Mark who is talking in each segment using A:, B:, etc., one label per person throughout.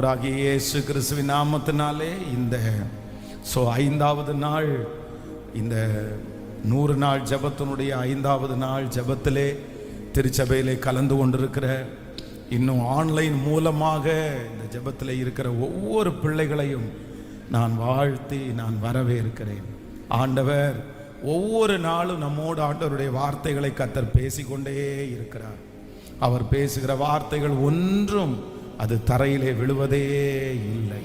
A: ஆண்டவராகிய இயேசு கிறிஸ்துவின் நாமத்தினாலே இந்த 5வது நாள், இந்த 100 நாள் ஜெபத்தினுடைய 5வது நாள் ஜெபத்திலே திருச்சபையிலே கலந்து கொண்டிருக்கிற, இன்னும் ஆன்லைன் மூலமாக இந்த ஜெபத்தில் இருக்கிற ஒவ்வொரு பிள்ளைகளையும் நான் வாழ்த்தி நான் வரவேற்கிறேன். ஆண்டவர் ஒவ்வொரு நாளும் நம்மோடு ஆண்டவருடைய வார்த்தைகளை கர்த்தர் பேசிக்கொண்டே இருக்கிறார். அவர் பேசுகிற வார்த்தைகள் ஒன்றும் அது தரையிலே விழுவதே இல்லை.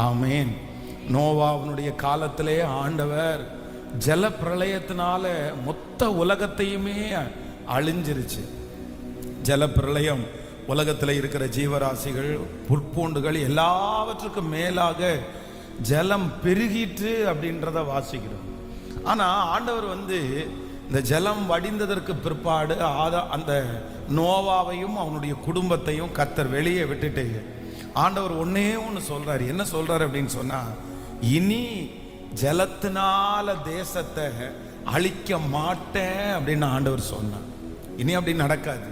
A: ஆமேன். நோவாவினுடைய காலத்திலே ஆண்டவர் ஜல பிரளயத்தினால மொத்த உலகத்தையுமே அழிஞ்சிருச்சு. ஜல பிரளயம் உலகத்தில் இருக்கிற ஜீவராசிகள், புற்பூண்டுகள் எல்லாவற்றுக்கும் மேலாக ஜலம் பெருகிட்டு அப்படின்றத வாசிக்கிறோம். ஆனால் ஆண்டவர் இந்த ஜலம் வடிந்ததற்கு பிற்பாடு அந்த நோவாவையும் அவனுடைய குடும்பத்தையும் கர்த்தர் வெளியே விட்டுட்டு ஆண்டவர் ஒன்னே ஒன்று சொல்றாரு. என்ன சொல்றாரு அப்படின்னு சொன்னா, இனி ஜலத்தினால தேசத்தை அழிக்க மாட்டேன் அப்படின்னு ஆண்டவர் சொன்னார். இனி அப்படி நடக்காது,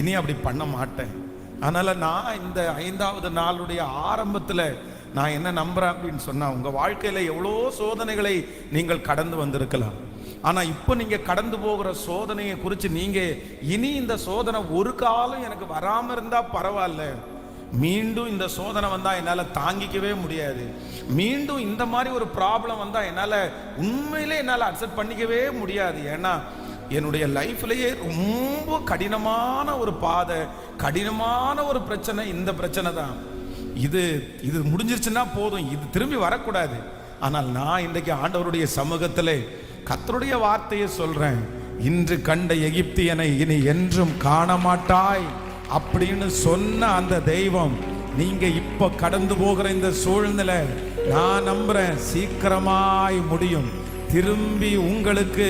A: இனி அப்படி பண்ண மாட்டேன். அதனால நான் இந்த 5வது நாளுடைய ஆரம்பத்தில் நான் என்ன நம்புறேன் அப்படின்னு சொன்னா, உங்க வாழ்க்கையில எவ்வளோ சோதனைகளை நீங்கள் கடந்து வந்திருக்கலாம். ஆனா இப்போ நீங்க கடந்து போகிற சோதனையை குறித்து நீங்க இனி இந்த சோதனை ஒரு காலம் எனக்கு வராம இருந்தா பரவாயில்ல, மீண்டும் இந்த சோதனை வந்தா என்னால தாங்கிக்கவே முடியாது, மீண்டும் இந்த மாதிரி ஒரு ப்ராப்ளம் வந்தா என்னால உண்மையிலே என்னால அக்செப்ட் பண்ணிக்கவே முடியாது, ஏன்னா என்னுடைய லைஃப்லயே ரொம்ப கடினமான ஒரு பாதை, கடினமான ஒரு பிரச்சனை இந்த பிரச்சனை தான். இது முடிஞ்சிருச்சுன்னா போதும், இது திரும்பி வரக்கூடாது. ஆனால் நான் இன்றைக்கு ஆண்டவருடைய சமூகத்திலே கர்த்தருடைய வார்த்தையை சொல்றேன். இன்று கண்ட எகிப்தியனை இனி என்றும் காண மாட்டாய் அப்படின்னு சொன்ன அந்த தெய்வம், நீங்க இப்ப கடந்து போகிற இந்த சூழ்நிலை நான் நம்புறேன் சீக்கிரமாய் முடியும். திரும்பி உங்களுக்கு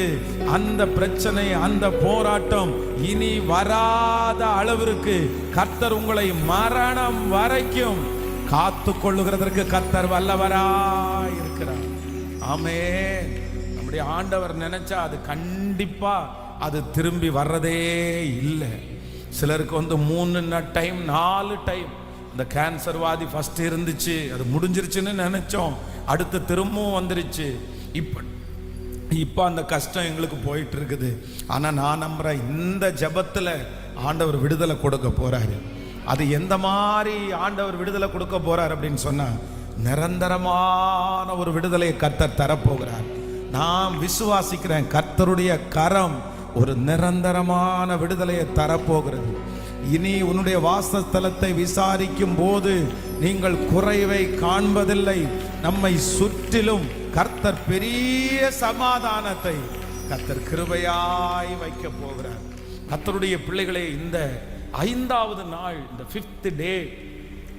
A: அந்த பிரச்சனை, அந்த போராட்டம் இனி வராத அளவிற்கு கர்த்தர் உங்களை மரணம் வரைக்கும் காத்து கொள்ளுகிறதற்கு கர்த்தர் வல்லவராய் இருக்கிறார். ஆமென். நம்முடைய ஆண்டவர் நினைச்சா அது கண்டிப்பா அது திரும்பி வர்றதே இல்லை. சிலருக்கு 3 டைம் 4 டைம் இந்த கேன்சர் வாதி ஃபர்ஸ்ட் இருந்துச்சு, அது முடிஞ்சிருச்சுன்னு நினைச்சோம், அடுத்து திரும்பவும் வந்துருச்சு. இப்போ அந்த கஷ்டம் எங்களுக்கு போயிட்டு இருக்குது. ஆனா நான் நம்புறேன் இந்த ஜெபத்துல ஆண்டவர் விடுதலை கொடுக்க போறாரு. அது எந்த மாதிரி ஆண்டவர் விடுதலை கொடுக்க போறார் அப்படின்னு சொன்னா, நிரந்தரமான ஒரு விடுதலையை கர்த்தர் தரப்போகிறார். நான் விசுவாசிக்கிறேன் கர்த்தருடைய கரம் ஒரு நிரந்தரமான விடுதலையை தரப்போகிறது. இனி உன்னுடைய வாசஸ்தலத்தை விசாரிக்கும் போது நீங்கள் குறைவை காண்பதில்லை. நம்மை சுற்றிலும் கர்த்தர் பெரிய சமாதானத்தை கர்த்தர் கிருபையாய் வைக்க போகிறார். கர்த்தருடைய பிள்ளைகளே, இந்த 5வது நாள், இந்த 5th டே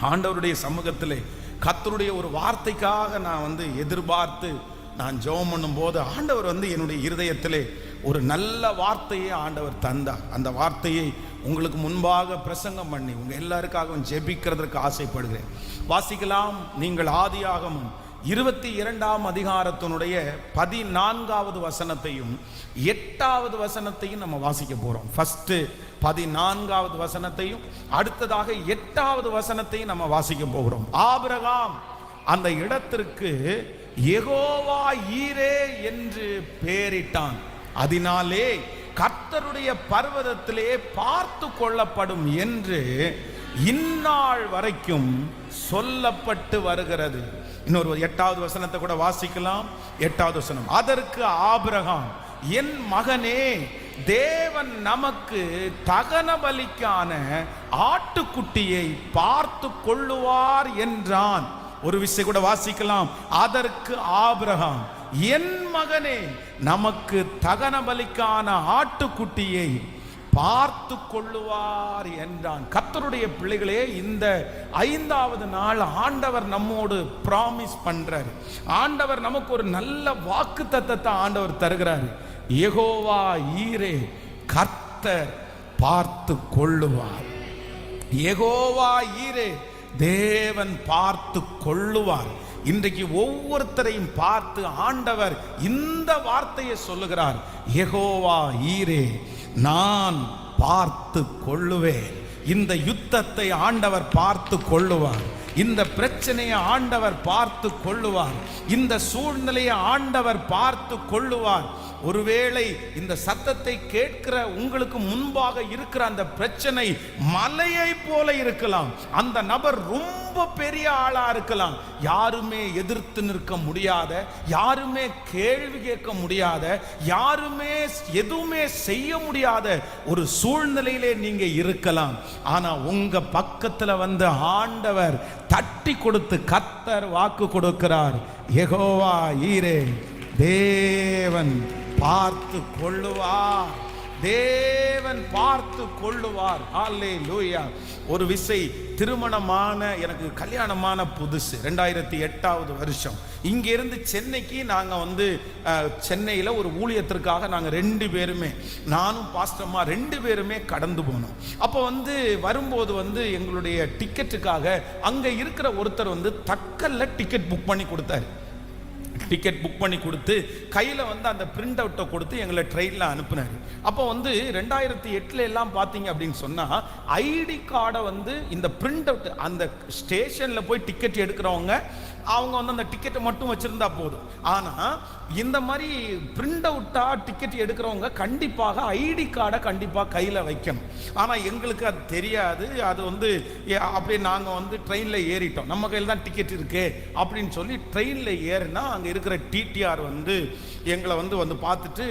A: ஆண்டவருடைய சமூகத்திலே கர்த்தருடைய ஒரு வார்த்தைக்காக நான் எதிர்பார்த்து நான் ஜெபம் பண்ணும் போது ஆண்டவர் என்னுடைய இருதயத்திலே ஒரு நல்ல வார்த்தையை ஆண்டவர் தந்தார். அந்த வார்த்தையை உங்களுக்கு முன்பாக பிரசங்கம் பண்ணி உங்க எல்லாருக்காகவும் ஜெபிக்கிறதற்கு ஆசைப்படுகிறேன். வாசிக்கலாம். நீங்கள் ஆதியாகமம் 22ஆம் அதிகாரத்தினுடைய 14வது வசனத்தையும் 8வது வசனத்தையும் நம்ம வாசிக்க போறோம். ஃபர்ஸ்ட் 14வது வசனத்தையும் அடுத்ததாக 8வது வசனத்தையும் நம்ம வாசிக்க போகிறோம். ஆபிரகாம் அந்த இடத்திற்கு யெகோவா ஈரே என்று பெயரிட்டான். அதனாலே கர்த்தருடைய பர்வதத்திலே பார்த்து கொள்ளப்படும் என்று இந்நாள் வரைக்கும் சொல்லப்பட்டு வருகிறது. இன்னொரு 8வது வசனத்தை கூட வாசிக்கலாம். 8வது வசனம், அதற்கு ஆபிரகாம், என் மகனே, தேவன் நமக்கு தகன பலிக்கான ஆட்டுக்குட்டியை பார்த்து கொள்ளுவார் என்றான். ஒரு விஷயம் கூட வாசிக்கலாம். அதற்கு ஆபிரகாம், என் மகனே, நமக்கு தகன பலிக்கான ஆட்டுக்குட்டியை பார்த்து கொள்ளுவார் என்றான். கர்த்தருடைய பிள்ளைகளே, இந்த 5வது நாள் ஆண்டவர் நம்மோடு பிராமிஸ் பண்றாரு. ஆண்டவர் நமக்கு ஒரு நல்ல வாக்கு தத்தத்தை ஆண்டவர் தருகிறார். யெகோவா ஈரே, கர்த்தர் பார்த்து கொள்ளுவார். யெகோவா ஈரே, தேவன் பார்த்து கொள்ளுவார். இன்றைக்கு ஒவ்வொருத்தரையும் பார்த்து ஆண்டவர் இந்த வார்த்தையை சொல்லுகிறார். யெகோவா ஈரே, நான் பார்த்து கொள்ளுவேன். இந்த யுத்தத்தை ஆண்டவர் பார்த்து கொள்ளுவார். இந்த பிரச்சனையை ஆண்டவர் பார்த்து கொள்ளுவார். இந்த சூழ்நிலையை ஆண்டவர் பார்த்து கொள்ளுவார். ஒருவேளை இந்த சத்தத்தை கேட்கிற உங்களுக்கு முன்பாக இருக்கிற அந்த பிரச்சனை மலையை போல இருக்கலாம். அந்த நபர் ரொம்ப பெரிய ஆளா இருக்கலாம். யாருமே எதிர்த்து நிற்க முடியாத, யாருமே கேள்வி கேட்க முடியாத, யாருமே எதுவுமே செய்ய முடியாத ஒரு சூழ்நிலையிலே நீங்க இருக்கலாம். ஆனா உங்க பக்கத்துல வந்து ஆண்டவர் தட்டி கொடுத்து கர்த்தர் வாக்கு கொடுக்கிறார். யெகோவா ஈரே, தேவன் பார்த்து கொள்ளுவார், தேவன் பார்த்து கொள்ளுவார். அல்லேலூயா. ஒரு விசை திருமணமான, எனக்கு கல்யாணமான புதுசு 2008வது வருஷம். இங்கிருந்து சென்னைக்கு நாங்கள் வந்து சென்னையில் ஒரு ஊழியத்திற்காக நாங்கள் 2 பேருமே, நானும் பாஸ்டர்மா 2 பேருமே கடந்து போனோம். அப்போ வந்து வரும்போது வந்து எங்களுடைய டிக்கெட்டுக்காக அங்கே இருக்கிற ஒருத்தர் வந்து தக்கல்ல டிக்கெட் புக் பண்ணி கொடுத்தாரு. டிக்கெட் புக் பண்ணி கொடுத்து கையில் வந்து அந்த பிரிண்ட் அவுட்டை கொடுத்து எங்களை ட்ரெயினில் அனுப்புனார். அப்போ வந்து 2008 எல்லாம் பார்த்தீங்க அப்படின்னு சொன்னால் ஐடி கார்டை வந்து இந்த பிரிண்ட் அவுட், அந்த ஸ்டேஷனில் போய் டிக்கெட் எடுக்கிறவங்க அவங்க வந்து அந்த டிக்கெட்டை மட்டும் வச்சுருந்தா போதும். ஆனால் இந்த மாதிரி பிரிண்ட் அவுட்டாக டிக்கெட் எடுக்கிறவங்க கண்டிப்பாக ஐடி கார்டை கண்டிப்பாக கையில் வைக்கணும். ஆனால் எங்களுக்கு அது தெரியாது. அது வந்து அப்படியே நாங்கள் வந்து ட்ரெயினில் ஏறிட்டோம், நம்ம கையில் தான் டிக்கெட் இருக்கு அப்படின்னு சொல்லி ட்ரெயினில் ஏறினா அங்கே இருக்கிற டிடிஆர் வந்து எங்களை வந்து பார்த்துட்டு,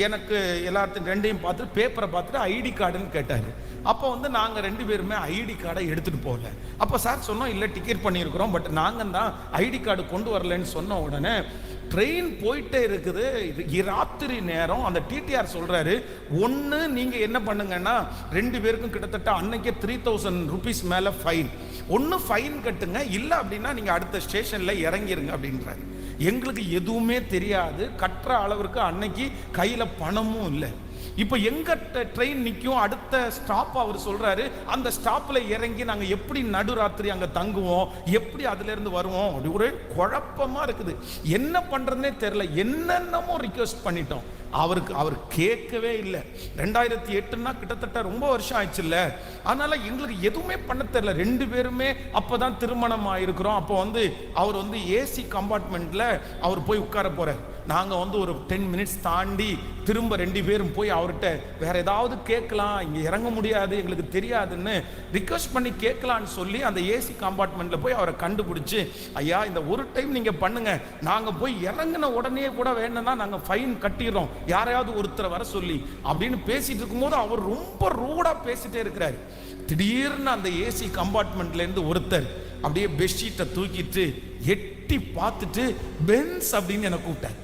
A: எனக்கு எல்லாத்தையும் 2ஐயும் பார்த்துட்டு பேப்பரை பார்த்துட்டு ஐடி கார்டுன்னு கேட்டார். அப்போ வந்து நாங்கள் 2 பேருமே ஐடி கார்டை எடுத்துகிட்டு போகல. அப்போ சார் சொன்னோம், இல்லை டிக்கெட் பண்ணியிருக்கிறோம், பட் நாங்கள் தான் ஐடி கார்டு கொண்டு வரலன்னு சொன்ன உடனே ட்ரெயின் போயிட்டே இருக்குது. ராத்திரி நேரம். அந்த டிடிஆர் சொல்றாரு, ஒன்று நீங்கள் என்ன பண்ணுங்கன்னா 2 பேருக்கும் கிட்டத்தட்ட அன்னைக்கே 3000 rupees மேலே ஃபைன், ஒன்று ஃபைன் கட்டுங்க, இல்லை அப்படின்னா நீங்கள் அடுத்த ஸ்டேஷனில் இறங்கிருங்க அப்படின்றாரு. எங்களுக்கு எதுவுமே தெரியாது, கட்டுற அளவிற்கு அன்னைக்கு கையில் பணமும் இல்லை. இப்போ எங்க ட்ரெயின் நிற்கும், அடுத்த ஸ்டாப் அவர் சொல்றாரு, அந்த ஸ்டாப்ல இறங்கி நாங்கள் எப்படி நடுராத்திரி அங்கே தங்குவோம், எப்படி அதுல இருந்து வருவோம், அப்படி ஒரே குழப்பமா இருக்குது. என்ன பண்றதுனே தெரியல. என்னென்னமோ ரிக்வெஸ்ட் பண்ணிட்டோம். அவர் கேட்கவே இல்லை. 2008ன்னா கிட்டத்தட்ட ரொம்ப வருஷம் ஆயிடுச்சு இல்லை. அதனால எங்களுக்கு எதுவுமே பண்ண தெரியல. 2 பேருமே அப்போதான் திருமணம் ஆயிருக்கிறோம். அப்போ வந்து அவர் வந்து ஏசி கம்பார்ட்மெண்ட்ல அவர் போய் உட்கார போறார். நாங்கள் வந்து ஒரு 10 minutes தாண்டி திரும்ப 2 பேரும் போய் அவர்கிட்ட வேற ஏதாவது கேட்கலாம், இங்கே இறங்க முடியாது, எங்களுக்கு தெரியாதுன்னு ரிக்வெஸ்ட் பண்ணி கேட்கலான்னு சொல்லி அந்த ஏசி கம்பார்ட்மெண்ட்ல போய் அவரை கண்டுபிடிச்சு, ஐயா இந்த ஒரு டைம் நீங்க பண்ணுங்க, நாங்கள் போய் இறங்கின உடனே கூட வேணும்னா நாங்கள் ஃபைன் கட்டிடுறோம், யாரையாவது ஒருத்தரை வர சொல்லி அப்படின்னு பேசிட்டு இருக்கும்போது அவர் ரொம்ப ரூடா பேசிட்டே இருக்கிறாரு. திடீர்னு அந்த ஏசி கம்பார்ட்மெண்ட்ல இருந்து ஒருத்தர் அப்படியே பெட்ஷீட்டை தூக்கிட்டு எட்டி பார்த்துட்டு பென்ஸ் அப்படின்னு எனக்கு கூப்பிட்டார்.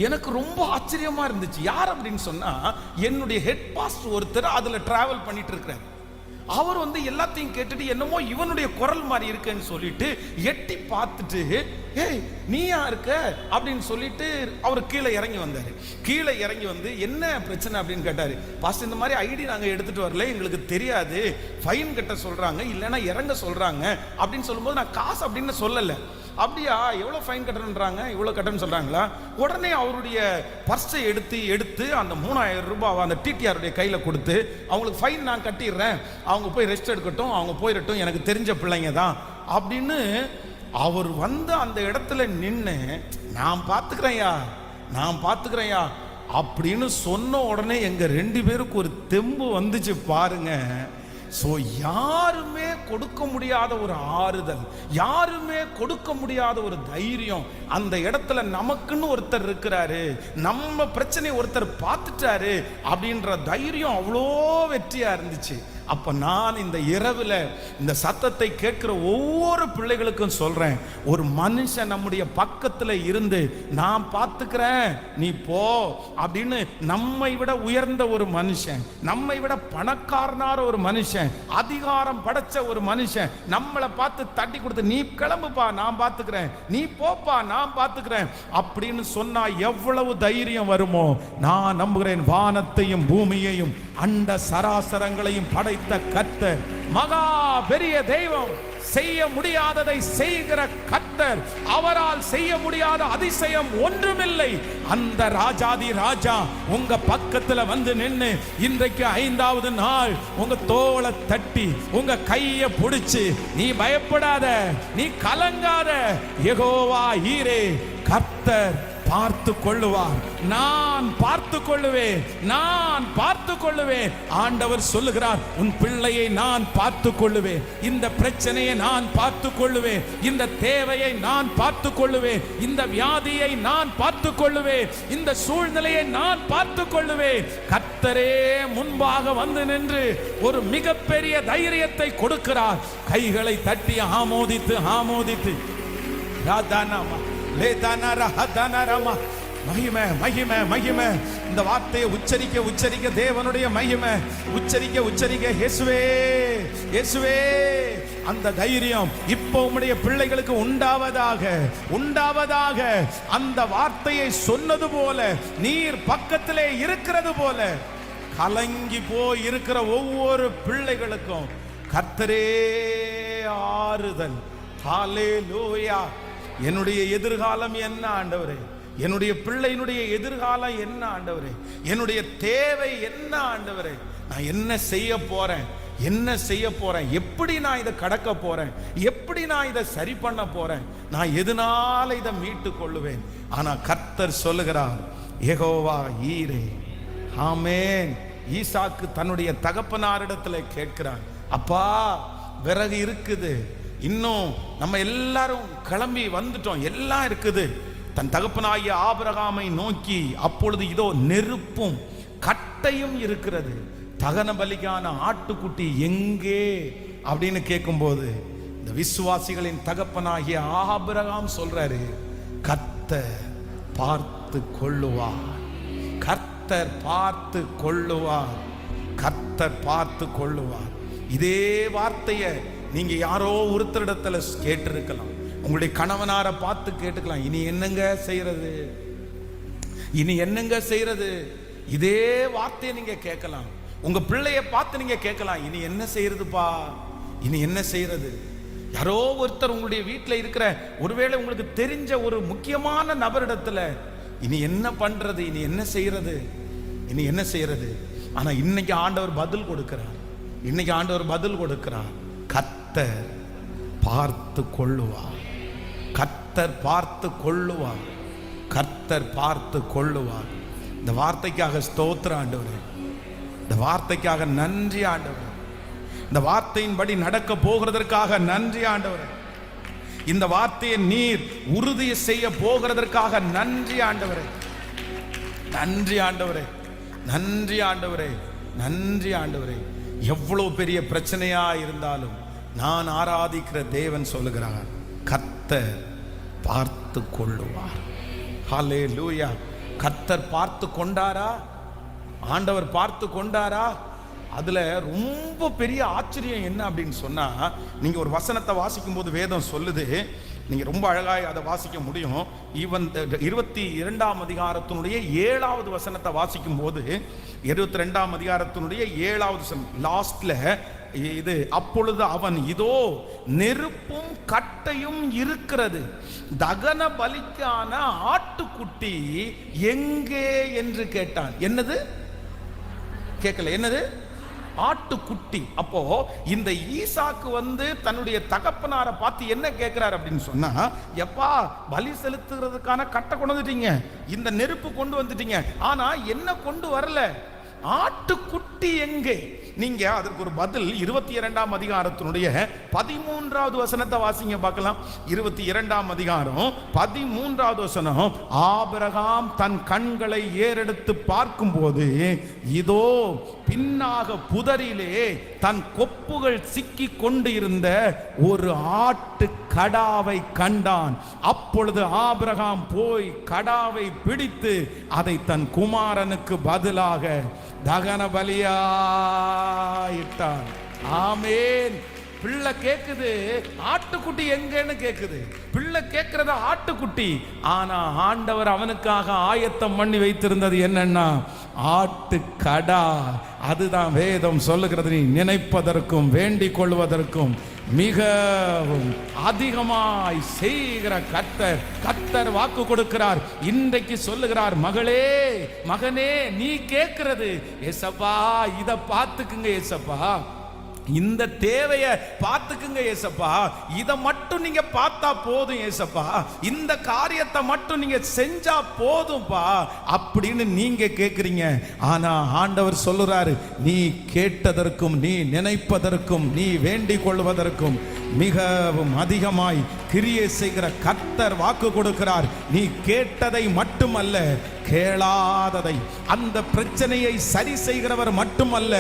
A: எனக்கு ரொம்ப ஆச்சரியமா இருந்துச்சு. யார் அப்படின்னு சொன்னா என்னுடைய ஹெட் பாஸ்டர் ஒருத்தர் அதுல டிராவல் பண்ணிட்டு இருக்கிறார். அவர் வந்து எல்லாத்தையும் கேட்டுட்டு என்னமோ இவனுடைய குரல் மாதிரி இருக்குன்னு சொல்லிட்டு எட்டி பார்த்துட்டு, ஏய் நீயா இருக்க அப்படின்னு சொல்லிட்டு அவர் கீழே இறங்கி வந்தாரு. கீழே இறங்கி வந்து என்ன பிரச்சனை அப்படின்னு கேட்டாரு. பாஸ்டர் இந்த மாதிரி ஐடி நாங்கள் எடுத்துட்டு வரல, எங்களுக்கு தெரியாது, ஃபைன் கட்ட சொல்றாங்க, இல்லைன்னா இறங்க சொல்றாங்க அப்படின்னு சொல்லும்போது நான் காசு அப்படின்னு சொல்லலை. அப்படியா, எவ்வளோ ஃபைன் கட்டணுன்றாங்க, இவ்வளோ கட்டணும்னு சொல்கிறாங்களா? உடனே அவருடைய பர்ஸை எடுத்து அந்த 3000 ரூபாய் அந்த டிடிஆருடைய கையில் கொடுத்து, அவங்களுக்கு ஃபைன் நான் கட்டிடுறேன், அவங்க போய் ரெஸ்ட் எடுக்கட்டும், அவங்க போயிடட்டும், எனக்கு தெரிஞ்ச பிள்ளைங்க தான் அப்படின்னு அவர் வந்து அந்த இடத்துல நின்று நான் பார்த்துக்கிறேன்யா அப்படின்னு சொன்ன உடனே எங்கள் 2 பேருக்கு ஒரு தெம்பு வந்துச்சு பாருங்க. ஸோ யாருமே கொடுக்க முடியாத ஒரு ஆறுதல், யாருமே கொடுக்க முடியாத ஒரு தைரியம் அந்த இடத்துல நமக்குன்னு ஒருத்தர் இருக்கிறாரு, நம்ம பிரச்சனையை ஒருத்தர் பார்த்துட்டாரு அப்படின்ற தைரியம் அவ்வளோ வெற்றியா இருந்துச்சு. அப்ப நான் இந்த இரவுல இந்த சத்தத்தை கேட்கிற ஒவ்வொரு பிள்ளைகளுக்கும் சொல்றேன், ஒரு மனுஷன் நம்முடைய பக்கத்துல இருந்து நான் பார்த்துக்கிறேன் நீ போ அப்படின்னு நம்மை விட உயர்ந்த ஒரு மனுஷன், நம்மை விட பணக்காரனார ஒரு மனுஷன், அதிகாரம் படைச்ச ஒரு மனுஷன் நம்மளை பார்த்து தட்டி கொடுத்து நீ கிளம்புப்பா நான் பார்த்துக்கிறேன், நீ போப்பா நான் பார்த்துக்கிறேன் அப்படின்னு சொன்னா எவ்வளவு தைரியம் வருமோ. நான் நம்புகிறேன் வானத்தையும் பூமியையும் அண்ட சராசரங்களையும் படை படைத்த கர்த்தர், மகா பெரிய தெய்வம், செய்ய முடியாததை செய்கிற கர்த்தர், அவரால் செய்ய முடியாத அதிசயம் ஒன்றுமில்லை. அந்த ராஜாதி ராஜா உங்க பக்கத்துல வந்து நின்னு இன்றைக்கு 5வது நாள் உங்க தோளை தட்டி உங்க கையை பிடிச்சு, நீ பயப்படாத, நீ கலங்காத, யெகோவா ஈரே, கர்த்தர் பார்த்து கொள்ளுவார், நான் பார்த்து கொள்ளுவேன், நான் பார்த்து கொள்ளுவேன். ஆண்டவர் சொல்லுகிறார், உன் பிள்ளையை நான் பார்த்து கொள்ளுவேன், இந்த பிரச்சனையை நான் பார்த்து கொள்ளுவேன், இந்த தேவையை நான் பார்த்து கொள்ளுவேன், இந்த வியாதியை நான் பார்த்து கொள்ளுவேன், இந்த சூழ்நிலையை நான் பார்த்து கொள்ளுவேன். கர்த்தரே முன்பாக வந்து நின்று ஒரு மிகப்பெரிய தைரியத்தை கொடுக்கிறார். கைகளை தட்டி ஆமோதித்து ஆமோதித்து ராதானாமா மகிமை மகிமை மகிமை. இந்த வார்த்தையை உச்சரிக்க உச்சரிக்க தேவனுடைய மகிமை, உச்சரிக்க உச்சரிக்க இயேசுவே இயேசுவே. அந்த தைரியம் இப்போ உம்முடைய பிள்ளைகளுக்கு உண்டாவதாக உண்டாவதாக. அந்த வார்த்தையை சொன்னது போல, நீர் பக்கத்திலே இருக்கிறது போல, கலங்கி போய் இருக்கிற ஒவ்வொரு பிள்ளைகளுக்கும் கர்த்தரே ஆறுதல். ஹல்லேலூயா. என்னுடைய எதிர்காலம் என்ன ஆண்டவரே? என்னுடைய பிள்ளையினுடைய எதிர்காலம் என்ன ஆண்டவரே? என்னுடைய தேவை என்ன ஆண்டவரே? நான் என்ன செய்ய போறேன்? என்ன செய்ய போறேன்? எப்படி நான் இதை கடக்க போறேன்? எப்படி நான் இதை சரி பண்ண போறேன்? நான் எதனால இதை மீட்டு கொள்ளுவேன்? ஆனா கர்த்தர் சொல்லுகிறார், யெகோவா ஈரே. ஆமென். ஈசாக்கு தன்னுடைய தகப்பனாரிடத்துல கேட்கிறான், அப்பா விறகு இருக்குது, இன்னும் நம்ம எல்லாரும் கிளம்பி வந்துட்டோம், எல்லாம் இருக்குது. தன் தகப்பனாகிய ஆபிரகாமை நோக்கி, அப்பொழுது இதோ நெருப்பும் கட்டையும் இருக்கிறது, தகன பலிக்கான ஆட்டுக்குட்டி எங்கே அப்படின்னு கேட்கும்போது, இந்த விசுவாசிகளின் தகப்பனாகிய ஆபிரகாம் சொல்றாரு, கர்த்தர் பார்த்து கொள்ளுவார், கர்த்தர் பார்த்து கொள்ளுவார், கர்த்தர் பார்த்து கொள்ளுவார். இதே வார்த்தையை நீங்க யாரோ ஒருத்தரிடத்துல கேட்டிருக்கலாம். உங்களுடைய கணவனாரை பார்த்து கேட்டுக்கலாம், இனி என்னங்க செய்யறது, இனி என்னங்க செய்யறது. இதே வார்த்தையை நீங்க கேட்கலாம். உங்க பிள்ளைய பார்த்து நீங்க கேட்கலாம், இனி என்ன செய்யறதுப்பா, இனி என்ன செய்யறது. யாரோ ஒருத்தர் உங்களுடைய வீட்டில் இருக்கிற, ஒருவேளை உங்களுக்கு தெரிஞ்ச ஒரு முக்கியமான நபரிடத்துல, இனி என்ன பண்றது, இனி என்ன செய்யறது, இனி என்ன செய்யறது. ஆனா இன்னைக்கு ஆண்டவர் பதில் கொடுக்கிறார், இன்னைக்கு ஆண்டவர் பதில் கொடுக்கிறார். கர்த்தர் பார்த்து கொள்ளுவார், கர்த்தர் பார்த்து கொள்ளுவார், கர்த்தர் பார்த்து கொள்ளுவார். இந்த வார்த்தைக்காக ஸ்தோத்திரம் ஆண்டவரே, இந்த வார்த்தைக்காக நன்றி ஆண்டவரே, இந்த வார்த்தையின்படி நடக்க போகிறதற்காக நன்றி ஆண்டவரே, இந்த வார்த்தையை நீர் உறுதி செய்ய போகிறதற்காக நன்றி ஆண்டவரே, நன்றி ஆண்டவரே, நன்றி ஆண்டவரே, நன்றி ஆண்டவரே. எவ்வளவு பெரிய பிரச்சனையா இருந்தாலும் நான் ஆராதிக்கிற தேவன் சொல்லுகிறார், கர்த்தர் பார்த்து கொள்ளுவார். ஹல்லேலூயா. கர்த்தர் பார்த்து கொண்டாரா? ஆண்டவர் பார்த்து கொண்டாரா? அதுல ரொம்ப பெரிய ஆச்சரியம் என்ன அப்படின்னு சொன்னா, நீங்க ஒரு வசனத்தை வாசிக்கும் போது வேதம் சொல்லுது, நீங்க ரொம்ப அழகாய் அதை வாசிக்க முடியும். ஈவன் 22ஆம் அதிகாரத்தினுடைய 7வது வசனத்தை வாசிக்கும் போது, 22ஆம் அதிகாரத்தினுடைய 7வது வசனம் லாஸ்ட்ல இது, அப்பொழுது அவன், இதோ நெருப்பும் கட்டையும் இருக்கிறது, தகன பலிக்கான ஆட்டுக்குட்டி எங்கே என்று கேட்டான். என்னது கேட்கல, என்னது ஆட்டுக்குட்டி. அப்போ இந்த ஈசாக்கு வந்து தன்னுடைய தகப்பனாரை பார்த்து என்ன கேட்கிறார் அப்படின்னு சொன்னா, எப்பா பலி செலுத்துறதுக்கான கட்டை கொண்டு வந்துட்டீங்க, இந்த நெருப்பு கொண்டு வந்துட்டீங்க, ஆனா என்ன கொண்டு வரல, ஆட்டுக்குட்டி எங்கே? நீங்க அதற்கு ஒரு பதில் 22ஆம் அதிகாரத்தினுடைய 13வது வசனத்தை வாசிங்க பார்க்கலாம். 22ஆம் அதிகாரம் 13வது வசனம், ஆபிரகாம் தன் கண்களை ஏறெடுத்து பார்க்கும்போது, இதோ பின்னாக புதரிலே தன் கொப்புகள் சிக்கி கொண்டு இருந்த ஒரு ஆட்டு கடாவை கண்டான். அப்பொழுது ஆபிரகாம் போய் கடாவை பிடித்து அதை தன் குமாரனுக்கு பதிலாக தகன பலியாயிட்டான். ஆமென். பிள்ளை கேக்குது ஆட்டுக்குட்டி எங்கன்னு கேக்குது. பிள்ளை கேட்கறது ஆட்டுக்குட்டி. ஆனா ஆண்டவர் அவனுக்காக ஆயத்தம் பண்ணி வைத்திருந்தது என்னன்னா ஆட்டுக்கடா. அதுதான் வேதம் சொல்லுகிறது. நீ நினைப்பதற்கும் வேண்டிக் கொள்வதற்கும் மிகவும் அதிகமாய் செய்கிற கர்த்தர் வாக்கு கொடுக்கிறார். இன்றைக்கு சொல்லுகிறார், மகளே மகனே, நீ கேட்கிறது ஏசப்பா, இத பார்த்துக்குங்க ஏசப்பா, இந்த தேவையை பார்த்துக்குங்க ஏசப்பா, இதை மட்டும் நீங்க பார்த்தா போதும் ஏசப்பா, இந்த காரியத்தை மட்டும் நீங்க செஞ்சா போதும்பா அப்படின்னு நீங்க கேட்குறீங்க. ஆனா ஆண்டவர் சொல்லுறாரு, நீ கேட்டதற்கும் நீ நினைப்பதற்கும் நீ வேண்டிக் கொள்வதற்கும் மிகவும் அதிகமாய் கிரியை செய்கிற கர்த்தர் வாக்கு கொடுக்கிறார். நீ கேட்டதை மட்டுமல்ல, கேளாததை, அந்த பிரச்சனையை சரி செய்கிறவர் மட்டுமல்ல,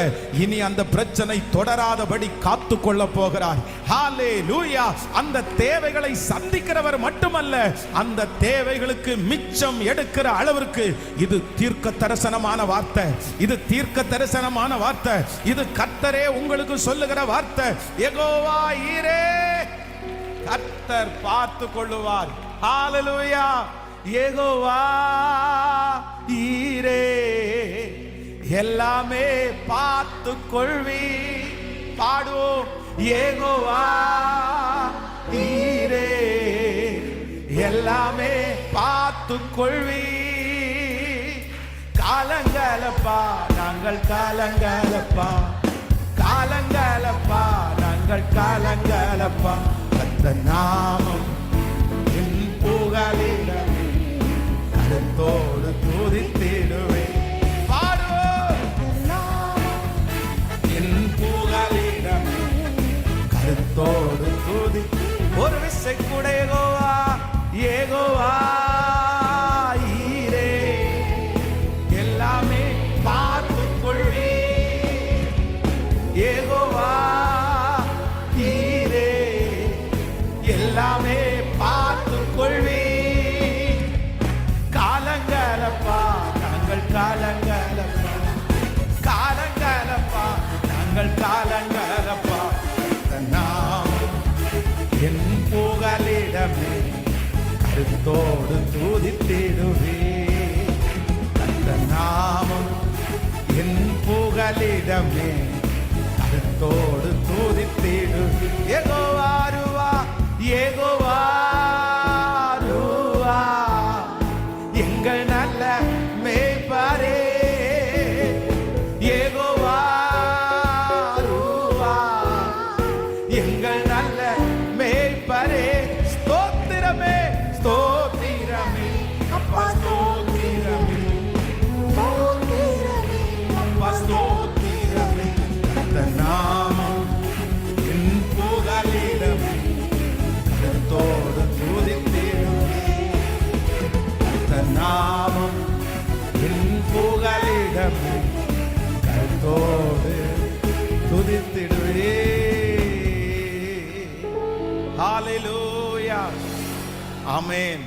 A: இனி அந்த பிரச்சனை தொடராதபடி காத்து கொள்ள போகிறார். ஹல்லேலூயா. அந்த தேவைகளை சந்திக்கிறவர் மட்டுமல்ல, அந்த தேவைகளுக்கு மிச்சம் எடுக்கிற அளவிற்கு இது தீர்க்க தரிசனமான வார்த்தை. இது தீர்க்க தரிசனமான வார்த்தை. இது கர்த்தரே உங்களுக்கு சொல்லுகிற வார்த்தை. யெகோவா ஈரே, கர்த்தர் பார்த்து கொள்ளுவார். ஹல்லேலூயா. யெகோவா ஈரே, எல்லாமே பார்த்து கொள்வி. பாடுவோம். யெகோவா ஈரே, எல்லாமே பார்த்து கொள்வி. காலங்களப்பா நாங்கள் காலங்களப்பா, காலங்களப்பா நாங்கள் காலங்களப்பா, அந்த நாமம் என் புகழிடம் கருத்தோடு துதித்திடுவேன். என் புகழிடம் கருத்தோடு துதி. ஒரு விசை கூட யெகோவா யெகோவா ஈரே, எல்லாமே பார்த்து கொள்வி. யெகோவா ஈரே, எல்லாமே பார்த்து கொள்வி. காலங்களப்பா நாங்கள் காலங்களப்பா, காலங்களப்பா நாங்கள் காலங்களப்பா, நாம் என் புகழிடமே கருத்தோடு துதித்திடுவே. அந்த நாமம் என் புகழிடமே கருத்தோடு துதித்திடுவே. யெகோவா ருவா, யெகோவா ருவா, எங்கள் நல்ல மேய்ப்பரே. யெகோவா ருவா, எங்கள் நல்ல மேய்ப்பரே. ஸ்தோத்திரமே ஸ்தோத்திரமே அப்பா, ஸ்தோத்திரமே அப்பா, ஸ்தோத்திரமே. அந்த நாமம் என் புகழிடமே கருத்தோடு துதித்திடுவே. அந்த நாமம் என் புகழிடமே கருத்தோடு துதித்திடுவே. ஹல்லேலூயா. ஆமென்.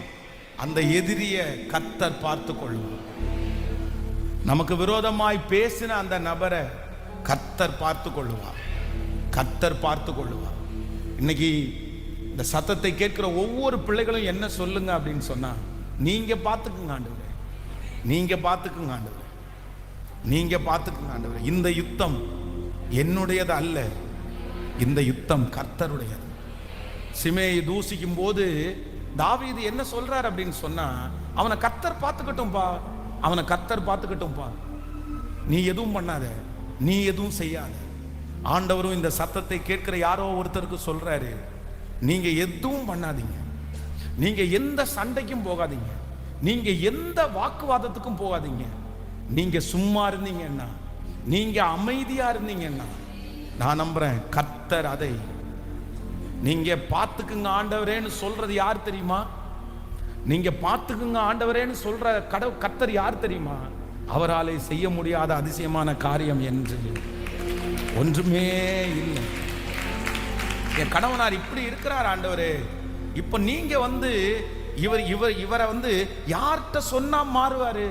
A: அந்த எதிரிய கர்த்தர் பார்த்து கொள்வார். நமக்கு விரோதமாய் பேசின அந்த நபரை கர்த்தர் பார்த்து கொள்வார். கர்த்தர் பார்த்து கொள்வார். இன்னைக்கு இந்த சத்தத்தை கேட்கிற ஒவ்வொரு பிள்ளைகளும் என்ன சொல்லுங்க அப்படின்னு சொன்னா, நீங்க பார்த்துக்குங்க ஆண்டவரே, நீங்க பார்த்துக்குங்க ஆண்டவரே, நீங்க பார்த்துக்குங்க ஆண்டவரே. இந்த யுத்தம் என்னுடையது அல்ல, இந்த யுத்தம் கர்த்தருடையது. சிமேயை தூசிக்கும் போது தாவீது என்ன சொல்றார் அப்படின்னு சொன்னா, அவனை கர்த்தர் பார்த்துக்கட்டும்பா, அவனை கர்த்தர் பார்த்துக்கட்டும்பா, நீ எதுவும் பண்ணாத, நீ எதுவும் செய்யாத. ஆண்டவரும் இந்த சத்தத்தை கேட்கிற யாரோ ஒருத்தருக்கு சொல்றாரு, நீங்க எதுவும் பண்ணாதீங்க, நீங்க எந்த சண்டைக்கும் போகாதீங்க, நீங்க எந்த வாக்குவாதத்துக்கும் போகாதீங்க. நீங்க சும்மா இருந்தீங்கன்னா, நீங்க அமைதியா இருந்தீங்கன்னா, நான் நம்புறேன் கர்த்தர் அதை நீங்க பார்த்துக்குங்க ஆண்டவரேன்னு சொல்றது யார் தெரியுமா? நீங்க பார்த்துக்குங்க ஆண்டவரேன்னு சொல்ற கர்த்தர் யார் தெரியுமா? அவராலே செய்ய முடியாத அதிசயமான காரியம் என்று ஒன்றுமே இல்லை. என் கணவனார் இப்படி இருக்கிறார் ஆண்டவரே, இப்ப நீங்க இவரை யார்கிட்ட சொன்னா மாறுவாரு,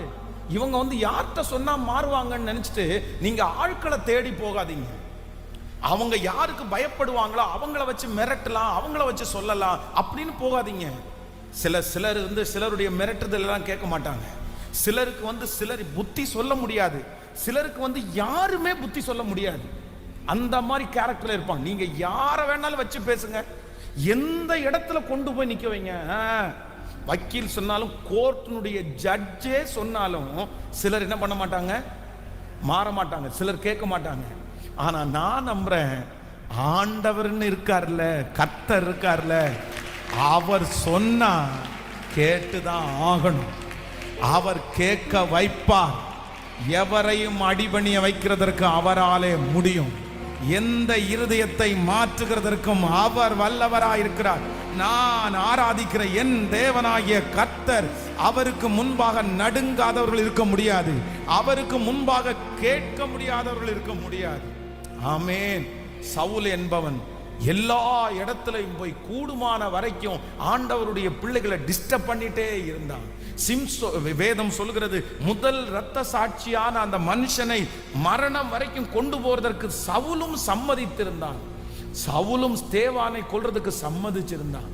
A: இவங்க யார்கிட்ட சொன்னா மாறுவாங்கன்னு நினைச்சிட்டு நீங்க ஆட்களை தேடி போகாதீங்க. அவங்க யாருக்கு பயப்படுவாங்களோ அவங்கள வச்சு மிரட்டலாம், அவங்கள வச்சு சொல்லலாம் அப்படின்னு போகாதீங்க. சிலர் சிலருடைய மிரட்டுதல் எல்லாம் கேட்க மாட்டாங்க. சிலருக்கு சிலர் புத்தி சொல்ல முடியாது, சிலருக்கு யாருமே புத்தி சொல்ல முடியாது. அந்த மாதிரி கேரக்டர்ல இருப்பாங்க. நீங்க யாரை வேணாலும் வச்சு பேசுங்க, எந்த இடத்துல கொண்டு போய் நிக்க வைங்க. வக்கீல் சொன்னாலும், கோர்ட்டினுடைய ஜட்ஜே சொன்னாலும் சிலர் என்ன பண்ண மாட்டாங்க, மாற மாட்டாங்க, சிலர் கேட்க மாட்டாங்க. ஆனா நான் நம்புறேன், ஆண்டவர்னு இருக்கார்ல, கர்த்தர் இருக்கார்ல, அவர் சொன்னா கேட்டுதான் ஆகணும். அவர் கேட்க வைப்பார். எவரையும் அடிபணிய வைக்கிறதற்கு அவராலே முடியும். எந்த இருதயத்தை மாற்றுகிறதற்கும் அவர் வல்லவராயிருக்கிறார். நான் ஆராதிக்கிற என் தேவனாகிய கர்த்தர், அவருக்கு முன்பாக நடுங்காதவர்கள் இருக்க முடியாது, அவருக்கு முன்பாக கேட்க முடியாதவர்கள் இருக்க முடியாது. ஆமென். சவுல் என்பவன் எல்லா இடத்திலையும் போய் கூடுமான வரைக்கும் ஆண்டவருடைய பிள்ளைகளை டிஸ்டர்ப் பண்ணிட்டே இருந்தான். வேதம் சொல்கிறது, முதல் இரத்த சாட்சியான அந்த மனுஷனை மரணம் வரைக்கும் கொண்டு போவதற்கு சவுலும் சம்மதித்திருந்தான். சவுலும் ஸ்தேவானை கொல்றதுக்கு சம்மதிச்சிருந்தான்.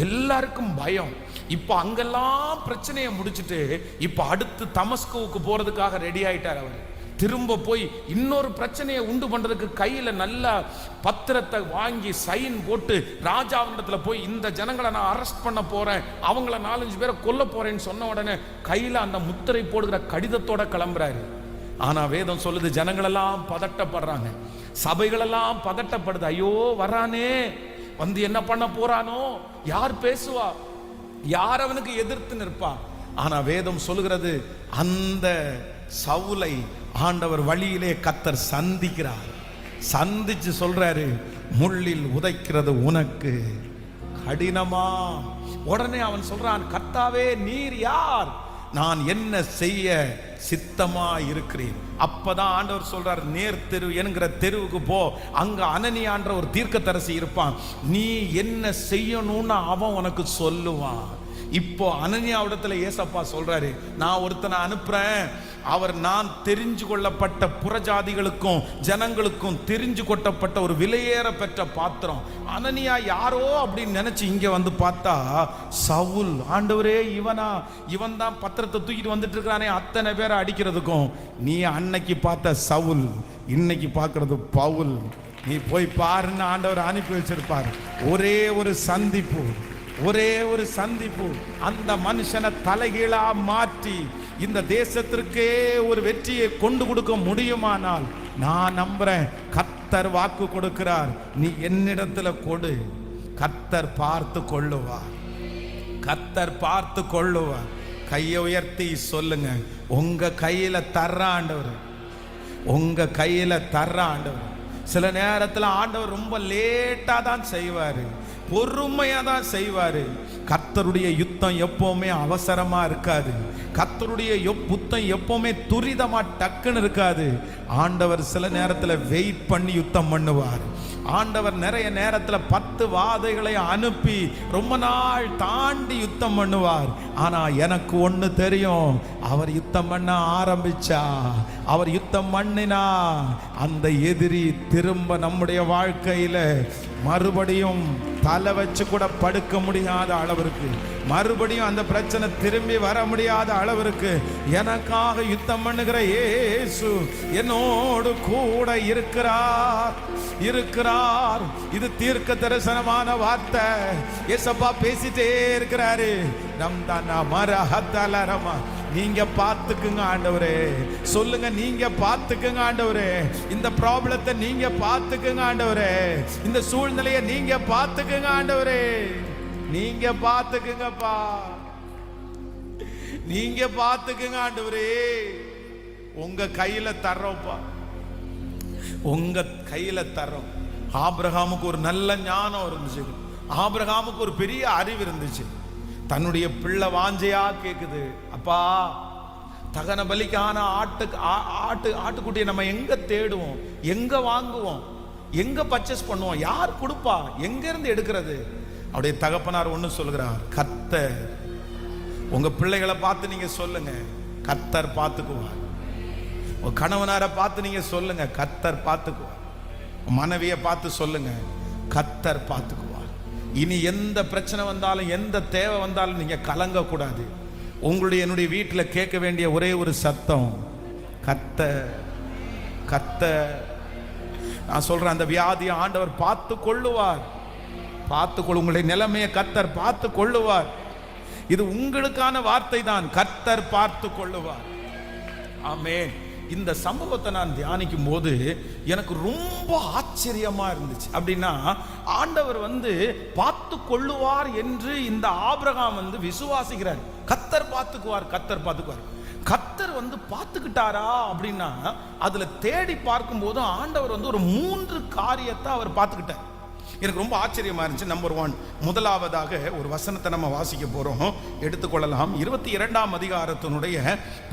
A: எல்லாருக்கும் பயம். இப்ப அங்கெல்லாம் பிரச்சனையை முடிச்சுட்டு இப்ப அடுத்து தமஸ்குவுக்கு போறதுக்காக ரெடி ஆயிட்டார். அவர் திரும்ப போய் இன்னொரு பிரச்சனையை உண்டு பண்றதுக்கு கையில நல்ல பத்திரத்தை வாங்கி சைன் போட்டு ராஜாவிடத்துல போய் இந்த ஜனங்களை நான் அரெஸ்ட் பண்ண போறேன், அவங்கள 4-5 பேரை கொல்ல போறேன்னு சொன்ன உடனே கையில அந்த முத்திரை போடுகிற கடிதத்தோட கிளம்புறாரு. ஆனா வேதம் சொல்லுது, ஜனங்களெல்லாம் பதட்டப்படுறாங்க, சபைகளெல்லாம் பதட்டப்படுது. ஐயோ வரானே, என்ன பண்ண போறானோ, யார் பேசுவா, யார் அவனுக்கு எதிர்த்து நிற்பா. ஆனா வேதம் சொல்லுகிறது, அந்த சவுலை ஆண்டவர் வழியிலே கர்த்தர் சந்திக்கிறார். சந்திச்சு சொல்றாரு, முள்ளில் உதைக்கிறது உனக்கு கடினமா. உடனே அவன் சொல்றான், கர்த்தாவே நீர் யார், நான் என்ன செய்ய சித்தமா இருக்கிறேன். அப்பதான் ஆண்டவர் சொல்றார், நேர் தெரு என்கிற தெருவுக்கு போ, அங்க அனனியான்ற ஒரு தீர்க்கதரிசி இருப்பான், நீ என்ன செய்யணும்னு அவன் உனக்கு சொல்லுவான். இப்போ அனனியாவிடத்துல ஏசப்பா சொல்றாரு, நான் ஒருத்தனை அனுப்புறேன், அவர் நான் தெரிஞ்சு கொள்ளப்பட்ட புறஜாதிகளுக்கும் ஜனங்களுக்கும் தெரிஞ்சு கொட்டப்பட்ட ஒரு விலையேற பெற்ற பாத்திரம். அனனியா யாரோ அப்படின்னு நினைச்சு இங்க பார்த்தா சவுல். ஆண்டவரே இவன் தான் பத்திரத்தை தூக்கிட்டு வந்துட்டு இருக்கிறானே, அத்தனை பேரை அடிக்கிறதுக்கும் நீ அன்னைக்கு பார்த்த சவுல் இன்னைக்கு பார்க்கறது பவுல், நீ போய் பாருன்னு ஆண்டவர் அனுப்பி வச்சிருப்பார். ஒரே ஒரு சந்திப்பு, அந்த மனுஷனை தலைகீழா மாற்றி இந்த தேசத்திற்கே ஒரு வெற்றியை கொண்டு கொடுக்க முடியுமானால் நான் நம்புறேன், கர்த்தர் வாக்கு கொடுக்கிறார், நீ என்னிடத்துல கொடு, கர்த்தர் பார்த்து கொள்ளுவார், கர்த்தர் பார்த்து கொள்ளுவார். கையை உயர்த்தி சொல்லுங்க, உங்க கையில தர்ற ஆண்டவர், உங்க கையில தர்ற ஆண்டவர். சில நேரத்துல ஆண்டவர் ரொம்ப லேட்டா தான் செய்வாரு, பொறுமையா தான் செய்வாரு. கர்த்தருடைய யுத்தம் எப்பவுமே அவசரமா இருக்காது, கர்த்தருடைய யுத்தம் எப்பவுமே துரிதமா டக்குன்னு இருக்காது. ஆண்டவர் சில நேரத்துல வெயிட் பண்ணி யுத்தம் பண்ணுவார். ஆண்டவர் நிறைய நேரத்துல 10 வாதைகளை அனுப்பி ரொம்ப நாள் தாண்டி யுத்தம் பண்ணுவார். ஆனா எனக்கு ஒண்ணு தெரியும், அவர் யுத்தம் பண்ண ஆரம்பிச்சா, அவர் யுத்தம் பண்ணினா அந்த எதிரி திரும்ப நம்முடைய வாழ்க்கையில மறுபடியும் தலை வச்சு கூட படுக்க முடியாத அளவிற்கு, மறுபடியும் அந்த பிரச்சனை திரும்பி வர முடியாத அளவிற்கு எனக்காக யுத்தம் பண்ணுகிற இயேசு என்னோடு கூட இருக்கிறார். இது தீர்க்க தரிசனமான வார்த்தை. ஏசப்பா பேசிட்டே இருக்கிறாரு. நீங்க பார்த்துக்குங்க ஆண்டவரே, சொல்லுங்க, நீங்க பார்த்துக்குங்க ஆண்டவரே, இந்த ப்ராப்ளத்தை நீங்க பார்த்துக்குங்க ஆண்டவரே, இந்த சூழ்நிலையை நீங்க பார்த்துக்குங்க ஆண்டவரே, நீங்க பார்த்துக்குங்கப்பா, நீங்க பார்த்துக்குங்க ஆண்டவரே. உங்க கையில தர்றோம்ப்பா, உங்க கையில தர்றோம். ஆபிரகாமுக்கு ஒரு நல்ல ஞானம் இருந்துச்சு, ஆபிரகாமுக்கு ஒரு பெரிய அறிவு இருந்துச்சு. தன்னுடைய பிள்ளை வாஞ்சையா கேக்குது, அப்பா தகன பலிக்கான ஆட்டுக்குட்டியை நம்ம எங்க தேடுவோம், எங்க வாங்குவோம், எங்க பர்ச்சேஸ் பண்ணுவோம், யார் கொடுப்பா, எங்க இருந்து எடுக்கிறது? அவருடைய தகப்பனார் ஒண்ணு சொல்கிறார், கர்த்தர். உங்க பிள்ளைகளை பார்த்து நீங்க சொல்லுங்க, கர்த்தர் பார்த்துக்குவார். உங்க கணவனாரை பார்த்து நீங்க சொல்லுங்க, கர்த்தர் பார்த்துக்குவார். மனைவியை பார்த்து சொல்லுங்க, கர்த்தர் பார்த்துக்குவார். இனி எந்த பிரச்சனை வந்தாலும் எந்த தேவை வந்தாலும் நீங்க கலங்க கூடாது. உங்களுடைய என்னுடைய வீட்டில் கேட்க வேண்டிய ஒரே ஒரு சத்தம், கர்த்தர் கர்த்தர். நான் சொல்றேன், அந்த வியாதியை ஆண்டவர் பார்த்து கொள்ளுவார். உங்களுடைய நிலைமையை கர்த்தர் பார்த்து கொள்ளுவார். இது உங்களுக்கான வார்த்தை தான், கர்த்தர் பார்த்து கொள்ளுவார். ஆமென். இந்த சம்பவத்தை நான் தியானிக்கும் போது எனக்கு ரொம்ப ஆச்சரியமா இருந்துச்சு. அப்படின்னா ஆண்டவர் பார்த்து கொள்ளுவார் என்று இந்த ஆபிரகாம் விசுவாசிக்கிறார். கர்த்தர் பார்த்துக்குவார், கர்த்தர் பார்த்துக்குவார். கர்த்தர் பார்த்துக்கிட்டாரா அப்படின்னா அதுல தேடி பார்க்கும் போது ஆண்டவர் ஒரு 3 காரியத்தை அவர் பார்த்துக்கிட்டார். எனக்கு ரொம்ப ஆச்சரியமா இருந்துச்சு. நம்பர் 1, முதலாவதாக ஒரு வசனத்தை நம்ம வாசிக்க போறோம், எடுத்துக்கொள்ளலாம். 22ஆம் அதிகாரத்தினுடைய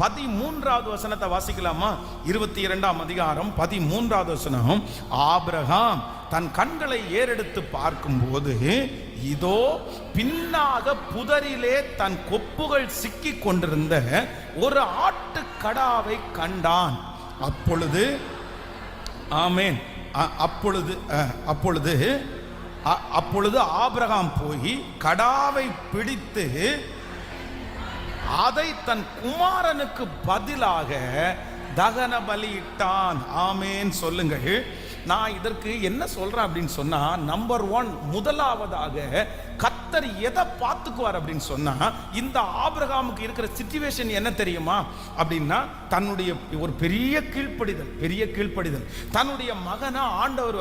A: 13வது வசனத்தை வாசிக்கலாமா? 22ஆம் அதிகாரம் 13வது வசனம். ஆபிரகாம் தன் கண்களை ஏறெடுத்து பார்க்கும்போது இதோ பின்னாக புதரிலே தன் கொப்புகள் சிக்கி கொண்டிருந்த ஒரு ஆட்டுக்கடாவை கண்டான். அப்பொழுது ஆமென். அப்பொழுது ஆபிரகாம் போய் கடாவை பிடித்து அதை தன் குமாரனுக்கு பதிலாக தகன பலியிட்டான். ஆமென் சொல்லுங்கள். நான் இதற்கு என்ன சொல்றேன் அப்படின்னு சொன்னா, நம்பர் 1, முதலாவதாக கர்த்தர் எதை பார்த்துக்குவார் அப்படின்னு சொன்னா, இந்த ஆபிரகாமுக்கு இருக்கிற சிச்சுவேஷன் என்ன தெரியுமா அப்படின்னா, தன்னுடைய ஒரு பெரிய கீழ்ப்படிதல். தன்னுடைய மகனை ஆண்டவர்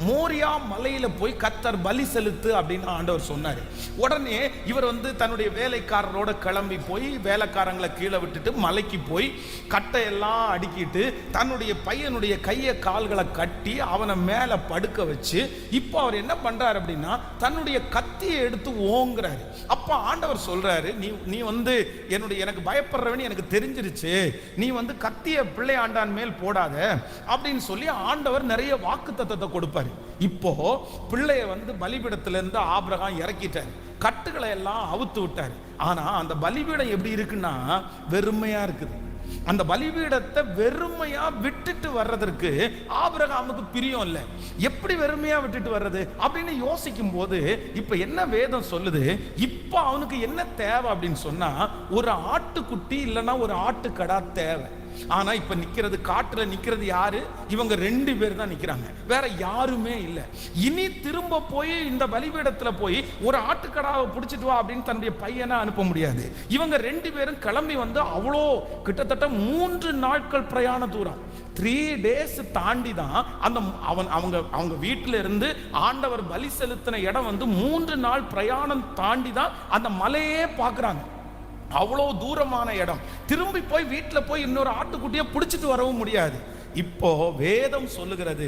A: மோரியா மலையில போய் கர்த்தர் பலி செலுத்து அப்படின்னு ஆண்டவர் சொன்னார். உடனே இவர் தன்னுடைய வேலைக்காரரோட கிளம்பி போய் வேலைக்காரங்களை கீழே விட்டுட்டு மலைக்கு போய் கட்டையெல்லாம் அடுக்கிட்டு தன்னுடைய பையனுடைய கையை கால்களை கட்டி அவனை மேல படுக்க வச்சு, இப்போ அவர் என்ன பண்றாரு அப்படின்னா தன்னுடைய கத்தியை எடுத்து ஓங்குறாரு. அப்ப ஆண்டவர் சொல்றாரு, நீ எனக்கு பயப்படுறவன்னு எனக்கு தெரிஞ்சிருச்சு, நீ கத்திய பிள்ளை ஆண்டான் மேல் போடாத அப்படின்னு சொல்லி ஆண்டவர் நிறைய வாக்குத்தத்தத்தை கொடுப்பாரு. இப்போ பிள்ளைய பலிபீடத்துல இருந்து ஆபிரகாம் இறக்கிட்டாரு, கட்டுகளை எல்லாம் அவுத்து விட்டாரு. ஆனா அந்த பலிபீடம் எப்படி இருக்குன்னா வெறுமையா இருக்குது. அந்த பலிபீடத்தை வெறுமையா விட்டுட்டு வர்றதற்கு ஆபிரகாமுக்கு பிரியம் இல்லை. எப்படி வெறுமையா விட்டுட்டு வர்றது அப்படின்னு யோசிக்கும் போது இப்ப என்ன வேதம் சொல்லுது, இப்ப அவனுக்கு என்ன தேவை அப்படின்னு சொன்னா, ஒரு ஆட்டுக்குட்டி இல்லைன்னா ஒரு ஆட்டுக்கடா தேவை. ஆனா இப்ப நிக்கிறது, காட்டுல நிக்கிறது யாரு? இவங்க 2 பேர் தான் நிக்கிறாங்க, வேற யாருமே இல்ல. இனி திரும்ப போய் இந்த பலிபீடத்துல போய் ஒரு ஆட்டுக்கடாவை பிடிச்சிட்டு வா அப்படின்னு தன்னுடைய பையனை அனுப்ப முடியாது. இவங்க 2 பேரும் கிளம்பி அவ்வளோ கிட்டத்தட்ட 3 நாட்கள் பிரயாண தூரம், 3 days தாண்டி தான் அவங்க வீட்டில இருந்து ஆண்டவர் பலி செலுத்தின இடம் 3 நாள் பிரயாணம் தாண்டி தான் அந்த மலையே பார்க்கறாங்க. அவ்வளோ தூரமான இடம். திரும்பி போய் வீட்டில் போய் இன்னொரு ஆட்டுக்குட்டியை பிடிச்சிட்டு வரவும் முடியாது. இப்போ வேதம் சொல்லுகிறது,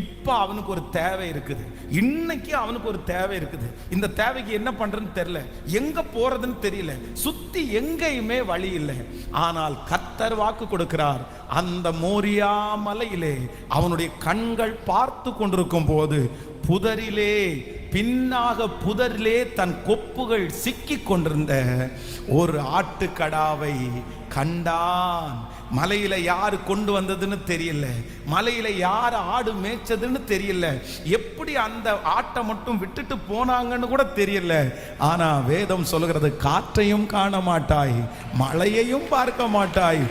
A: இப்போ அவனுக்கு ஒரு தேவை இருக்குது. இன்னைக்கு அவனுக்கு ஒரு தேவை இருக்குது. இந்த தேவைக்கு என்ன பண்றதுன்னு தெரியல, எங்க போறதுன்னு தெரியல, சுத்தி எங்கேயுமே வழி இல்லை. ஆனால் கர்த்தர் வாக்கு கொடுக்கிறார். அந்த மோரியா மலையிலே அவனுடைய கண்கள் பார்த்து கொண்டிருக்கும் போது பின்னாக புதரிலே தன் கொப்புகள் சிக்கி கொண்டிருந்த ஒரு ஆட்டுக்கடாவை கண்டான். மலையில யாரு கொண்டு வந்ததுன்னு தெரியல, மலையில யார் ஆடு மேய்ச்சதுன்னு தெரியல, எப்படி அந்த ஆட்டை மட்டும் விட்டுட்டு போனாங்கன்னு கூட தெரியல. ஆனா வேதம் சொல்லுகிறது, காற்றையும் காண மாட்டாய், மழையையும் பார்க்க மாட்டாய்,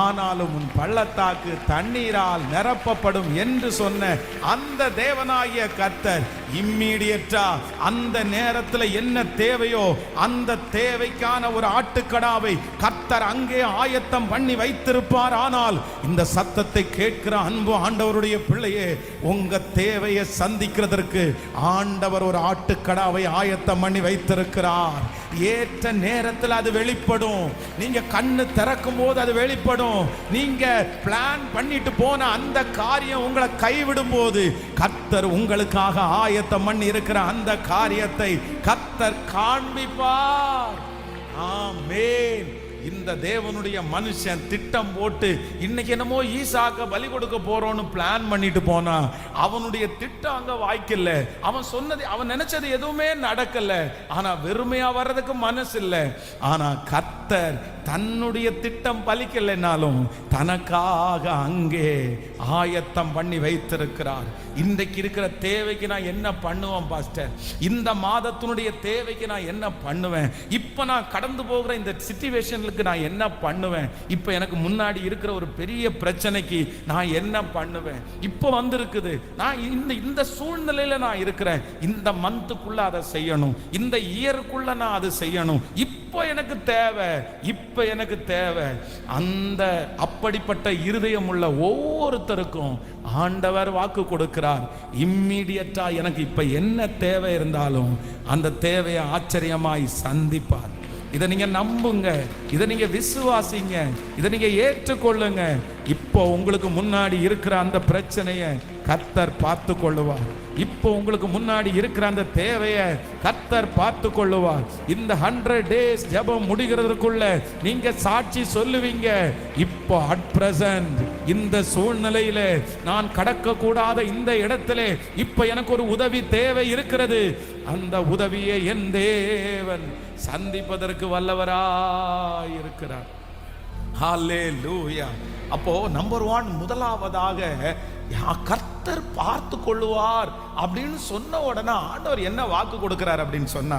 A: ஆனாலும் உன் பள்ளத்தாக்கு தண்ணீரால் நிரப்பப்படும் என்று சொன்ன அந்த தேவனாகிய கர்த்தர் இம்மீடியட்டா அந்த நேரத்தில் என்ன தேவையோ அந்த தேவைக்கான ஒரு ஆட்டுக்கடாவை கர்த்தர் அங்கே ஆயத்தம் பண்ணி வைத்திருப்பார். ஆனால் இந்த சத்தத்தை கேட்கிற அன்பு ஆண்டவருடைய பிள்ளையே, உங்க தேவையை சந்திக்கிறதற்கு ஆண்டவர் ஒரு ஆட்டுக்கடாவை ஆயத்தம் பண்ணி வைத்திருக்கிறார். ஏற்ற நேரத்தில் அது வெளிப்படும். நீங்க கண்ணு திறக்கும் போது அது வெளிப்படும். நீங்க பிளான் பண்ணிட்டு போன அந்த காரியம் உங்களை கைவிடும் போது கர்த்தர் உங்களுக்காக ஆயத்தம் பண்ணி இருக்கிற அந்த காரியத்தை கர்த்தர் காண்பிப்பார். ஆமென். இந்த தேவனுடைய மனுஷன் திட்டம் போட்டு இன்னைக்கு என்னமோ ஈசாக்க பலி கொடுக்க போறோம்னு பிளான் பண்ணிட்டு போனா, அவனுடைய திட்டம் அங்க வாய்க்கல. அவன் சொன்னது, அவன் நினைச்சது எதுவுமே நடக்கல. ஆனா வெறுமையா வர்றதுக்கு மனசு இல்லை. ஆனா கர்த்தர் தன்னுடைய திட்டம் பலிக்கலைனாலும் தனக்காக அங்கே ஆயத்தம் பண்ணி வைத்திருக்கிறார். இன்றைக்கு இருக்கிற தேவைக்கு நான் என்ன பண்ணுவேன் பாஸ்டர்? இந்த மாதத்தினுடைய தேவைக்கு நான் என்ன பண்ணுவேன்? இப்ப நான் கடந்து போகிற இந்த சிச்சுவேஷனுக்கு நான் என்ன பண்ணுவேன்? இப்ப எனக்கு முன்னாடி இருக்கிற ஒரு பெரிய பிரச்சனைக்கு நான் என்ன பண்ணுவேன்? இப்ப வந்திருக்குது, நான் இந்த சூழ்நிலையில நான் இருக்கிறேன். இந்த மந்த்துக்குள்ள அதை செய்யணும், இந்த இயருக்குள்ள நான் அதை செய்யணும். இப்போ எனக்கு தேவை, இப்ப எனக்கு தேவை. அந்த அப்படிப்பட்ட இருதயம் உள்ள ஒவ்வொருத்தருக்கும் ஆண்டவர் வாக்கு கொடுக்கிறார். இம்மீடியட்டா எனக்கு இப்ப என்ன தேவை இருந்தாலும் அந்த தேவையை ஆச்சரியமாய் சந்திப்பார். இதை நீங்க நம்புங்க, இதை நீங்க விசுவாசிங்க, இதை நீங்க ஏற்றுக்கொள்ளுங்க. இப்போ உங்களுக்கு முன்னாடி இருக்கிற அந்த பிரச்சனையை கர்த்தர் பார்த்து கொள்ளுவார். இப்போ உங்களுக்கு முன்னாடி இருக்கிற அந்த தேவையை கர்த்தர் பார்த்து கொள்ளுவார். இந்த 100 days ஜெபம் முடிகிறதுக்குள்ள நீங்க சாட்சி சொல்லுவீங்க, இப்போ அட் பிரசன்ட் இந்த சூழ்நிலையில நான் கடக்க கூடாத இந்த இடத்துல இப்ப எனக்கு ஒரு உதவி தேவை இருக்கிறது. அந்த உதவியை என் தேவன் சந்திப்பதற்கு வல்லவராய் இருக்கிறார். ஹல்லேலூயா. அப்போ நம்பர் 1, முதலாவதாக கர்த்தர் பார்த்து கொள்ளுவார் அப்படின்னு சொன்ன உடனே ஆண்டவர் என்ன வாக்கு கொடுக்கிறார் அப்படின்னு சொன்னா,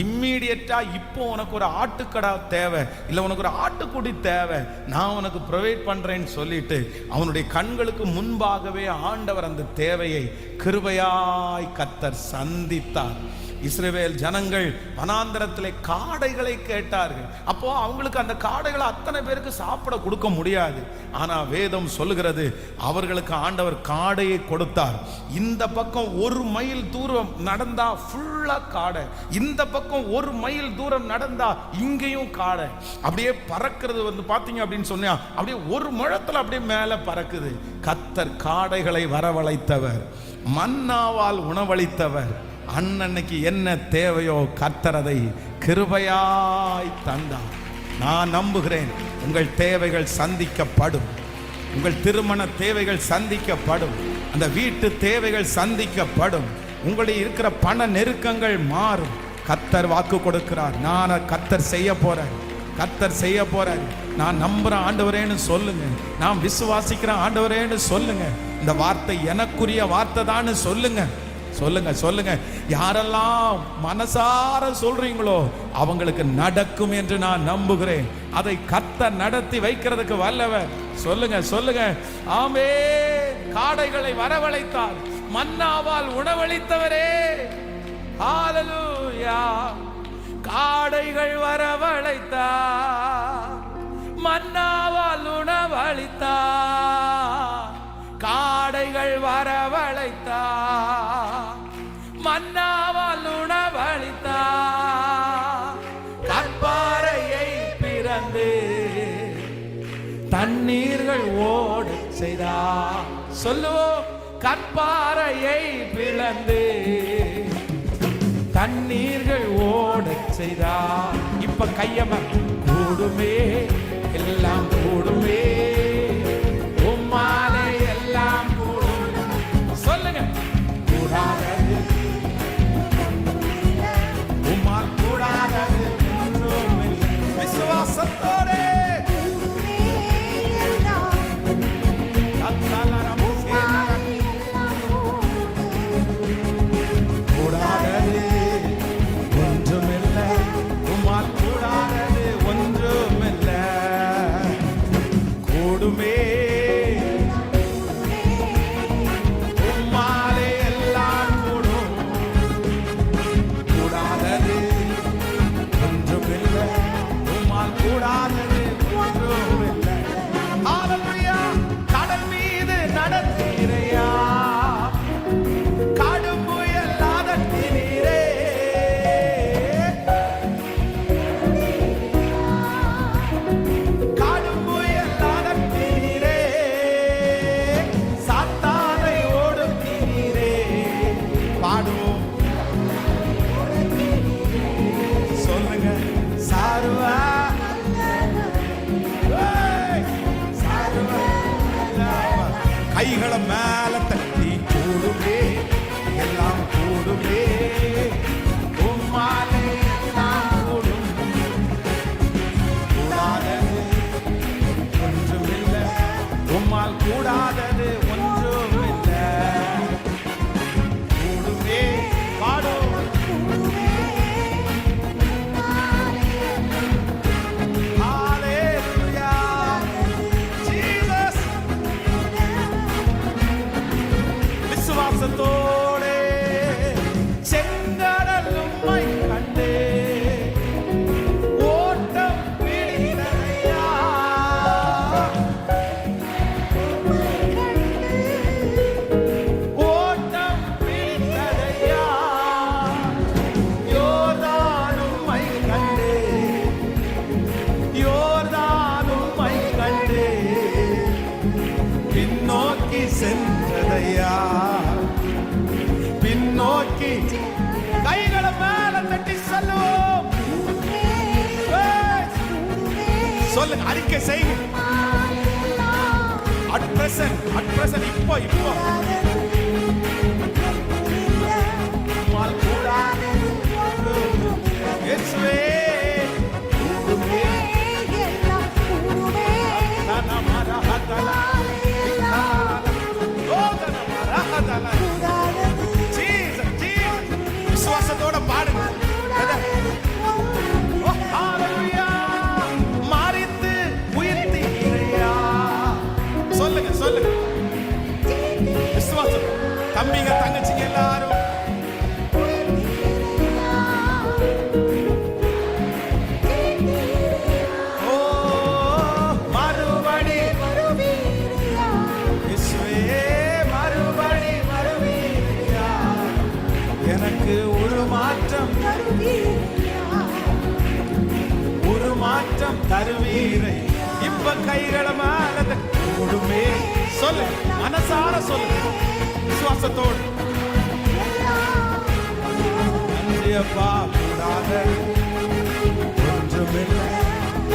A: இம்மீடியட்டா இப்போ உனக்கு ஒரு ஆட்டுக்கடா தேவை, இல்லை உனக்கு ஒரு ஆட்டுக்குடி தேவை, நான் உனக்கு ப்ரொவைட் பண்றேன்னு சொல்லிட்டு அவனுடைய கண்களுக்கு முன்பாகவே ஆண்டவர் அந்த தேவையை கிருபையாய் கர்த்தர் சந்தித்தார். இஸ்ரவேல் ஜனங்கள் வனாந்தரத்திலே காடைகளை கேட்டார்கள். அப்போ அவங்களுக்கு அந்த காடைகளை அத்தனை பேருக்கு சாப்பிட கொடுக்க முடியாது. ஆனா வேதம் சொல்லுகிறது, அவர்களுக்கு ஆண்டவர் காடையை கொடுத்தார். இந்த பக்கம் 1 மைல் தூரம் நடந்தா ஃபுல்லா காடை, இந்த பக்கம் 1 மைல் தூரம் நடந்தா இங்கேயும் காடை. அப்படியே பறக்கிறது பாத்தீங்க அப்படின்னு சொன்னா, அப்படியே ஒரு முழத்துல அப்படியே மேல பறக்குது. கர்த்தர் காடைகளை வரவழைத்தவர், மன்னாவால் உணவளித்தவர். அன்னைக்கு என்ன தேவையோ கர்த்தர் அதை கிருபையாய் தந்தார். நான் நம்புகிறேன், உங்கள் தேவைகள் சந்திக்கப்படும், உங்கள் திருமண தேவைகள் சந்திக்கப்படும், அந்த வீட்டு தேவைகள் சந்திக்கப்படும், உங்களுடைய இருக்கிற பண நெருக்கங்கள் மாறும். கர்த்தர் வாக்கு கொடுக்கிறார், நான் கர்த்தர் செய்ய போறேன், கர்த்தர் செய்ய போறேன். நான் நம்புறேன் ஆண்டவரேன்னு சொல்லுங்க, நான் விசுவாசிக்கிறேன் ஆண்டவரேன்னு சொல்லுங்க. இந்த வார்த்தை எனக்குரிய வார்த்தை தான் சொல்லுங்க, சொல்லுங்க சொல்லுங்க. யாரெல்லாம் மனசார சொல்றீங்களோ அவங்களுக்கு நடக்கும் என்று நான் நம்புகிறேன். அதை கர்த்தர் நடத்தி வைக்கிறதுக்கு வல்லவர். சொல்லுங்க சொல்லுங்க. ஆமென். காடைகளை வரவழைத்தார், மன்னாவால் உணவளித்தவரே. ஹல்லேலூயா. காடைகள் வரவழைத்தார், மன்னாவால் உணவளித்தார். காடைகள் வரவழைத்தார், மன்னாவால் உணவளித்தார். கற்பாறையை பிறந்து தண்ணீர்கள் ஓட செய்தார். சொல்லுவோம், கற்பாறையை பிளந்து தண்ணீர்கள் ஓட செய்தார். இப்ப கையம கூடுமே, எல்லாம் கூடுமே, உம்மாலே எல்லாம் கூடும். சொல்லுங்க, கூடாதது உம்மால் கூடாதது ஒன்றுமில்லை. விசுவாசத்தோடு கூடாதது ஒன்றுமில்லை, உம்மால் கூடாதது ஒன்றுமில்லை. சொல்லுங்க, அறிக்கை செய்யுங்க. At present, இப்போ இயேசுவே விசுவாசத்தோட பாடுங்க. மரித்து உயிர்த்தீரையா. சொல்லுங்க சொல்லுங்க, விசுவாசம். தம்பிங்க தங்கச்சிங்க எல்லாரும் தருவீரை. இப்ப கைகளை மேல கூடுமே. சொல்லு, மனசார சொல்லு, விசுவாசத்தோடு. நன்றியப்பா, கூடாதது ஒன்றுமில்லை,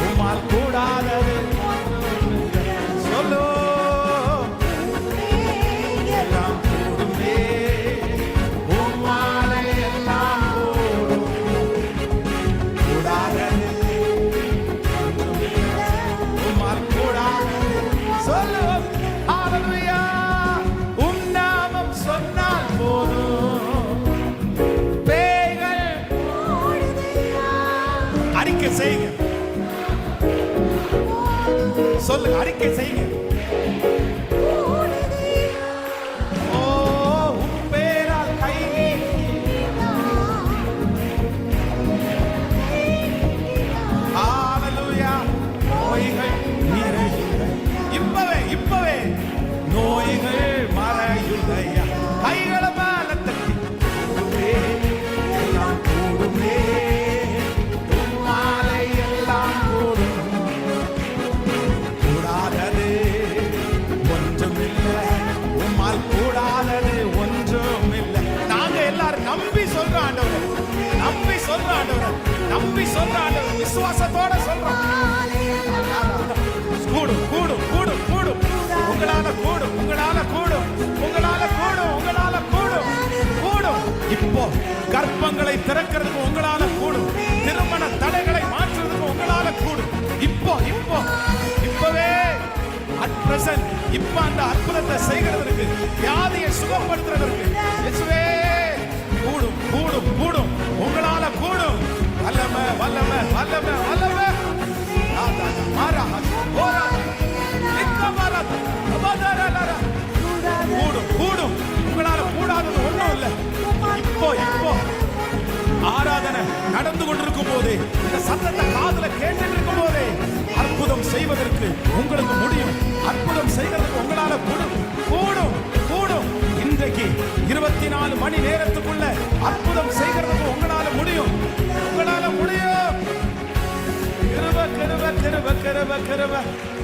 A: உம்மால் கூடாதது சொல்லு. எல்லாம் கூடுமே, உம்மாலே எல்லாம் கூடும். கூடாதது செய்யுங்க. சொல்லுங்க, அறிக்கை செய்யுங்க. ஓ, உன் பேரால் கை ஹalleluya. நோய்கள் நிறையுங்கள். இப்பவே நோய்கள் மறையுங்கள். கைகளை மேல தட்டி கூடுமே, எல்லாம் கூடுமே. நம்பி சொல்றான், விசுவாசத்தோட சொல்றான். கூடும் கூடும் கூடும் கூடும், உங்களால கூடும், உங்களால கூடும், உங்களால கூடும், உங்களால கூடும் கூடும். இப்போ கர்ப்பங்களை திறக்கிறதுக்கு உங்களால கூடும். திருமண தடைகளை மாற்றுறதுக்கு உங்களால கூடும். இப்பவே அட் பிரசன்ட் இப்ப அந்த அற்புதத்தை செய்கிறதற்கு, வியாதியை சுகப்படுத்துறதற்கு இயேசுவே கூடும் கூடும் கூடும், உங்களால கூடும். வல்லமை வல்லமை வல்லமை வல்லமை. கூடும் கூடும், உங்களால கூடாதது ஒண்ணும் இல்லை. இப்போ ஆராதனை நடந்து கொண்டிருக்கும் போதே, இந்த சத்தத்தை காதுல கேட்டு இருக்கும் போதே அற்புதம் செய்வதற்கு உங்களுக்கு முடியும். அற்புதம் செய்வதற்கு உங்களால கூடும் கூடும் கூடும். இன்றைக்கு 24 மணி நேரத்துக்குள்ள அற்புதம் செய்கிறதுக்கு உங்களால முடியும், உங்களால முடியும். கிருபை கிருபை கிருபை கிருபை கிருபை.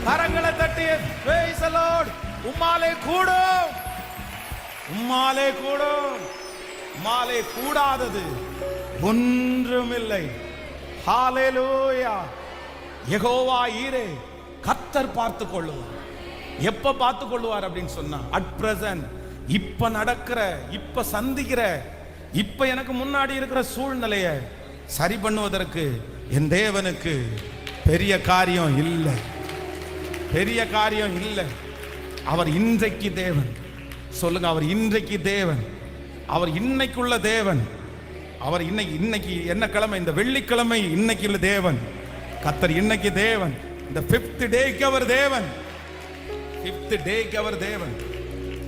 A: கரங்களை தட்டி praise the Lord. உம்மாலே கூடும், உம்மாலே கூடும், உம்மாலே கூடாதது ஒன்றுமில்லை. ஹalleluya. யெகோவா ஈரே, கர்த்தர் பார்த்து கொள்ளுவார். எப்ப பார்த்து கொள்ளுவார் அப்படின்னு சொன்னா, அட் பிரசன்ட், இப்ப நடக்கிற, இப்ப சந்திக்கிற, இப்ப எனக்கு முன்னாடி இருக்கிற சூழ்நிலைய சரி பண்ணுவதற்கு என் தேவனுக்கு பெரிய காரியம் இல்லை, பெரிய காரியம் இல்லை. அவர் இன்றைக்கு தேவன். சொல்லுங்க, அவர் இன்றைக்கு தேவன், அவர் இன்னைக்குள்ள தேவன். அவர் இன்னைக்கு என்ன கிழமை? இந்த வெள்ளிக்கிழமை இன்னைக்கு உள்ள தேவன். கர்த்தர் இன்னைக்கு தேவன். இந்த 5th டேக்கு அவர் தேவன். 5th டேக்கு அவர் தேவன்.